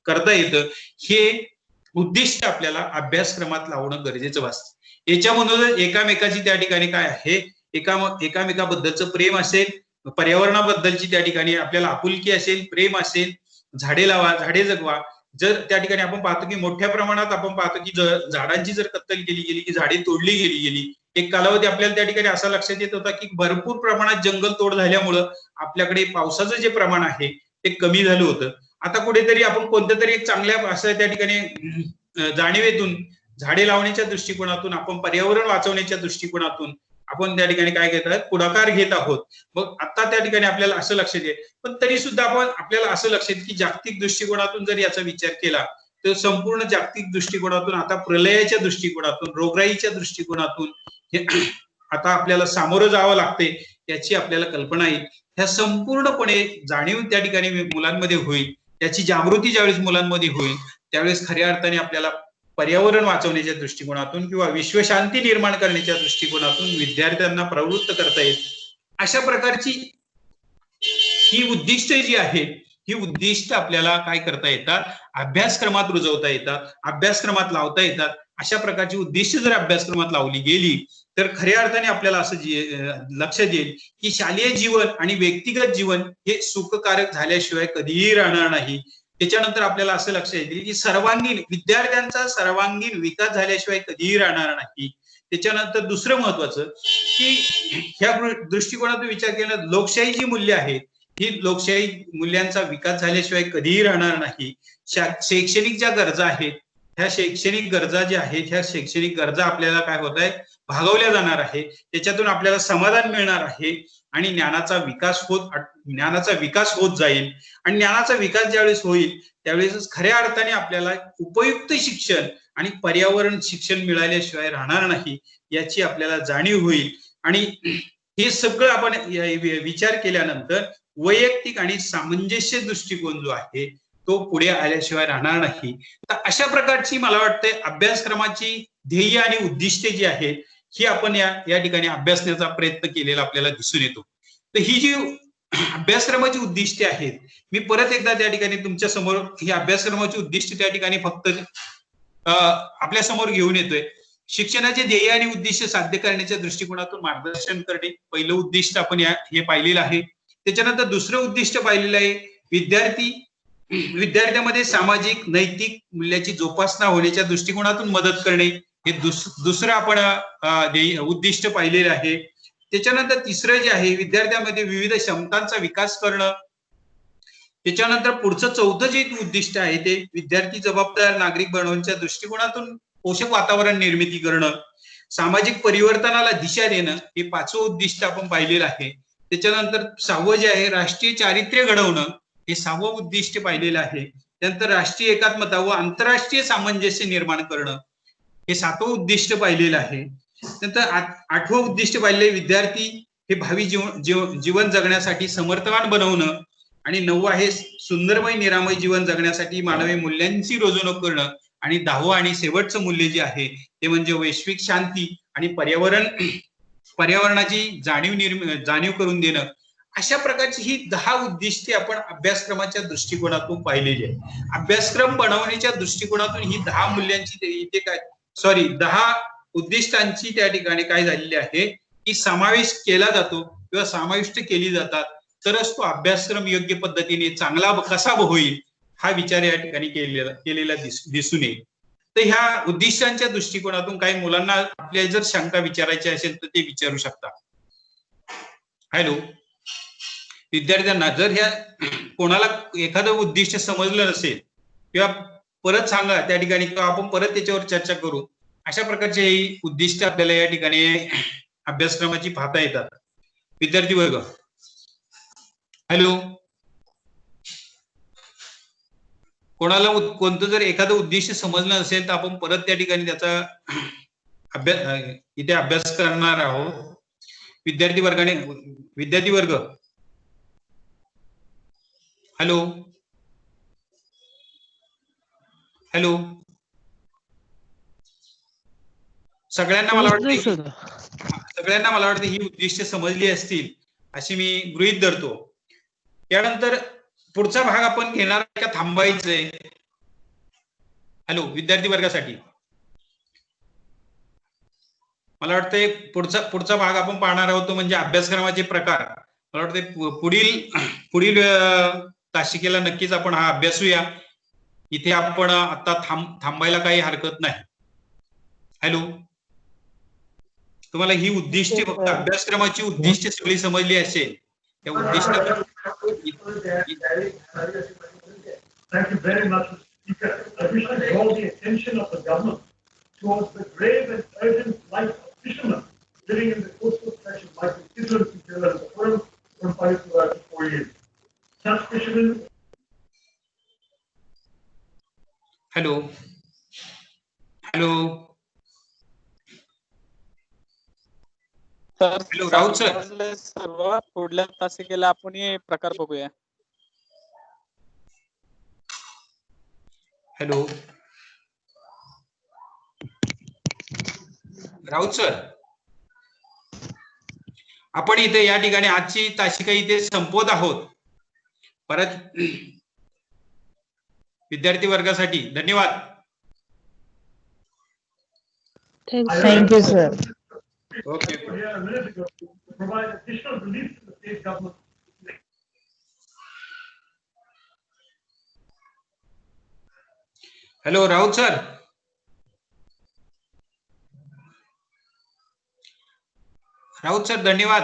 करता येतं. हे उद्दिष्ट आपल्याला अभ्यासक्रमात लावणं गरजेचं भासतं. याच्यामधून एकामेकाची त्या ठिकाणी काय आहे, एकामेकाबद्दलचं प्रेम असेल, पर्यावरणाबद्दलची त्या ठिकाणी आपल्याला आपुलकी असेल, प्रेम असेल, झाडे लावा, झाडे जगवा. जर त्या ठिकाणी आपण पाहतो की मोठ्या प्रमाणात आपण पाहतो की झाडांची जर कत्तल केली गेली की झाडे तोडली गेली, एक कालावधी आपल्याला त्या ठिकाणी असा लक्षात येत होता की भरपूर प्रमाणात जंगल तोड झाल्यामुळं आपल्याकडे पावसाचं जे प्रमाण आहे ते कमी झालं होतं. आता कुठेतरी आपण कोणत्या तरी एक चांगल्या असं त्या ठिकाणी जाणीवेतून झाडे लावण्याच्या दृष्टिकोनातून आपण पर्यावरण वाचवण्याच्या दृष्टिकोनातून आपण त्या ठिकाणी काय घेत आहोत, पुढाकार घेत आहोत. मग आता त्या ठिकाणी आपल्याला असं लक्षात येईल, पण तरी सुद्धा आपण आपल्याला असं लक्षात येईल की जागतिक दृष्टिकोनातून जर याचा विचार केला तर संपूर्ण जागतिक दृष्टिकोनातून आता प्रलयाच्या दृष्टिकोनातून, रोगराईच्या दृष्टिकोनातून आता आपल्याला सामोरं जावं लागते याची आपल्याला कल्पना येईल. ह्या संपूर्णपणे जाणीव त्या ठिकाणी मुलांमध्ये होईल, याची जागृती ज्यावेळेस मुलांमध्ये होईल त्यावेळेस खऱ्या अर्थाने आपल्याला पर्यावरण वाचवण्याच्या दृष्टिकोनातून किंवा विश्वशांती निर्माण करण्याच्या दृष्टिकोनातून विद्यार्थ्यांना प्रवृत्त करता येईल. अशा प्रकारची ही उद्दिष्ट जी आहेत ही उद्दिष्ट आपल्याला काय करता येतात, अभ्यासक्रमात रुजवता येतात, अभ्यासक्रमात लावता येतात. अशा प्रकारची उद्दिष्ट जर अभ्यासक्रमात लावली गेली तर खऱ्या अर्थाने आपल्याला असं लक्षात येईल की शालेय जीवन आणि व्यक्तिगत जीवन हे सुखकारक झाल्याशिवाय कधीही राहणार नाही. त्याच्यानंतर आपल्याला असं लक्षात येईल की विद्यार्थ्यांचा सर्वांगीण विकास झाल्याशिवाय कधीही राहणार नाही. त्याच्यानंतर दुसरं महत्वाचं की ह्या दृष्टिकोनातून विचार केला, लोकशाही जी मूल्य आहेत ही लोकशाही मूल्यांचा विकास झाल्याशिवाय कधीही राहणार नाही. शैक्षणिक ज्या गरजा आहेत ह्या शैक्षणिक गरजा ज्या आहेत ह्या शैक्षणिक गरजा आपल्याला काय होत आहे, भागवल्या जाणार आहे. त्याच्यातून आपल्याला समाधान मिळणार आहे आणि ज्ञानाचा विकास होत जाईल. आणि ज्ञानाचा विकास ज्यावेळेस होईल त्यावेळेस खऱ्या अर्थाने आपल्याला उपयुक्त शिक्षण आणि पर्यावरण शिक्षण मिळाल्याशिवाय राहणार नाही याची आपल्याला जाणीव होईल. आणि हे सगळं आपण विचार केल्यानंतर वैयक्तिक आणि सामंजस्य दृष्टिकोन जो आहे तो पुढे आल्याशिवाय राहणार नाही. तर अशा प्रकारची मला वाटते अभ्यासक्रमाची ध्येय आणि उद्दिष्टे जी आहेत ही आपण या ठिकाणी अभ्यासण्याचा प्रयत्न केलेला आपल्याला दिसून येतो. तर ही जी अभ्यासक्रमाची उद्दिष्टे आहेत. मी परत एकदा त्या ठिकाणी तुमच्या समोर ही अभ्यासक्रमाची उद्दिष्ट त्या ठिकाणी फक्त आपल्या समोर घेऊन येतोय. शिक्षणाचे ध्येय आणि उद्दिष्ट साध्य करण्याच्या दृष्टिकोनातून मार्गदर्शन करणे पहिलं उद्दिष्ट आपण हे पाहिलेलं आहे. त्याच्यानंतर दुसरं उद्दिष्ट पाहिलेलं आहे विद्यार्थ्यांमध्ये सामाजिक नैतिक मूल्याची जोपासना होण्याच्या दृष्टिकोनातून मदत करणे हे दुसरं आपण उद्दिष्ट पाहिलेलं आहे. त्याच्यानंतर तिसरं जे आहे विद्यार्थ्यांमध्ये विविध क्षमतांचा विकास करणं. त्याच्यानंतर पुढचं चौथं जे उद्दिष्ट आहे ते विद्यार्थी जबाबदार नागरिक बनवण्याच्या दृष्टिकोनातून पोषक वातावरण निर्मिती करणं. सामाजिक परिवर्तनाला दिशा देणं हे पाचवं उद्दिष्ट आपण पाहिलेलं आहे. त्याच्यानंतर सहावं जे आहे राष्ट्रीय चारित्र्य घडवणं हे सहावं उद्दिष्ट पाहिलेलं आहे. त्यानंतर राष्ट्रीय एकात्मता व आंतरराष्ट्रीय सामंजस्य निर्माण करणं हे सातवं उद्दिष्ट पाहिलेलं आहे. नंतर आठवं उद्दिष्ट पाहिले विद्यार्थी हे भावी जीवन जगण्यासाठी समर्थवान बनवणं. आणि नववं आहे सुंदरमय निरामय जीवन जगण्यासाठी मानवी मूल्यांची रुजवणूक करणं. आणि दहावं आणि शेवटचं मूल्य जे आहे ते म्हणजे वैश्विक शांती आणि पर्यावरणाची जाणीव करून देणं. अशा प्रकारची ही 10 उद्दिष्टे आपण अभ्यासक्रमाच्या दृष्टिकोनातून पाहिलेली आहे. अभ्यासक्रम बनवण्याच्या दृष्टिकोनातून ही 10 मूल्यांची इथे काय 10 उद्दिष्टांची त्या ठिकाणी काय झालेली आहे की समावेश केला जातो किंवा समाविष्ट केली जातात, तरच तो अभ्यासक्रम योग्य पद्धतीने चांगला कसा होईल हा विचार या ठिकाणी केलेला दिसून येईल. तर ह्या उद्दिष्टांच्या दृष्टिकोनातून काही मुलांना आपल्याला जर शंका विचारायची असेल तर ते विचारू शकता. हॅलो, विद्यार्थ्यांना जर ह्या कोणाला एखादं उद्दिष्ट समजलं नसेल किंवा परत सांगा त्या ठिकाणी किंवा आपण परत त्याच्यावर चर्चा करू. अशा प्रकारचे उद्दिष्ट आपल्याला या ठिकाणी अभ्यासक्रमाची पाहता येतात. विद्यार्थी वर्ग, हॅलो, कोणाला कोणतं जर एखादं उद्दिष्ट समजलं नसेल तर आपण परत त्या ठिकाणी त्याचा इथे अभ्यास करणार आहोत. विद्यार्थी वर्ग, हॅलो हॅलो, सगळ्यांना मला वाटतं ही उद्दिष्ट समजली असतील अशी मी गृहीत धरतो. यानंतर पुढचा भाग आपण घेणार का थांबायचंय? हॅलो, विद्यार्थी वर्गासाठी मला वाटतंय पुढचा भाग आपण पाहणार आहोत तो म्हणजे अभ्यासक्रमाचे प्रकार. मला वाटतंय पुढील तासिकेला नक्कीच आपण हा अभ्यासूया. इथे आपण आता थांबायला काही हरकत नाही. हॅलो, तुम्हाला ही उद्दिष्टे फक्त अभ्यासक्रमाची उद्दिष्ट सगळी समजली असेल त्या उद्दिष्ट Thank you very much, Speaker. I wish to draw the attention of the government towards the grave and urgent plight of fishermen living in the coastal stretch of Michael Kisland to develop the forum from 5 to 4 years. Such fishermen. Hello. Hello. Hello Raut sir, सर्व पुढल्या तासिकेला आपण हे प्रकार बघूया. Hello Raut sir, आपण इथे या ठिकाणी आजची तासिका इथे संपवत आहोत. परत विद्यार्थी वर्गासाठी धन्यवाद. Thank you sir. Okay. Hello Raut sir, धन्यवाद.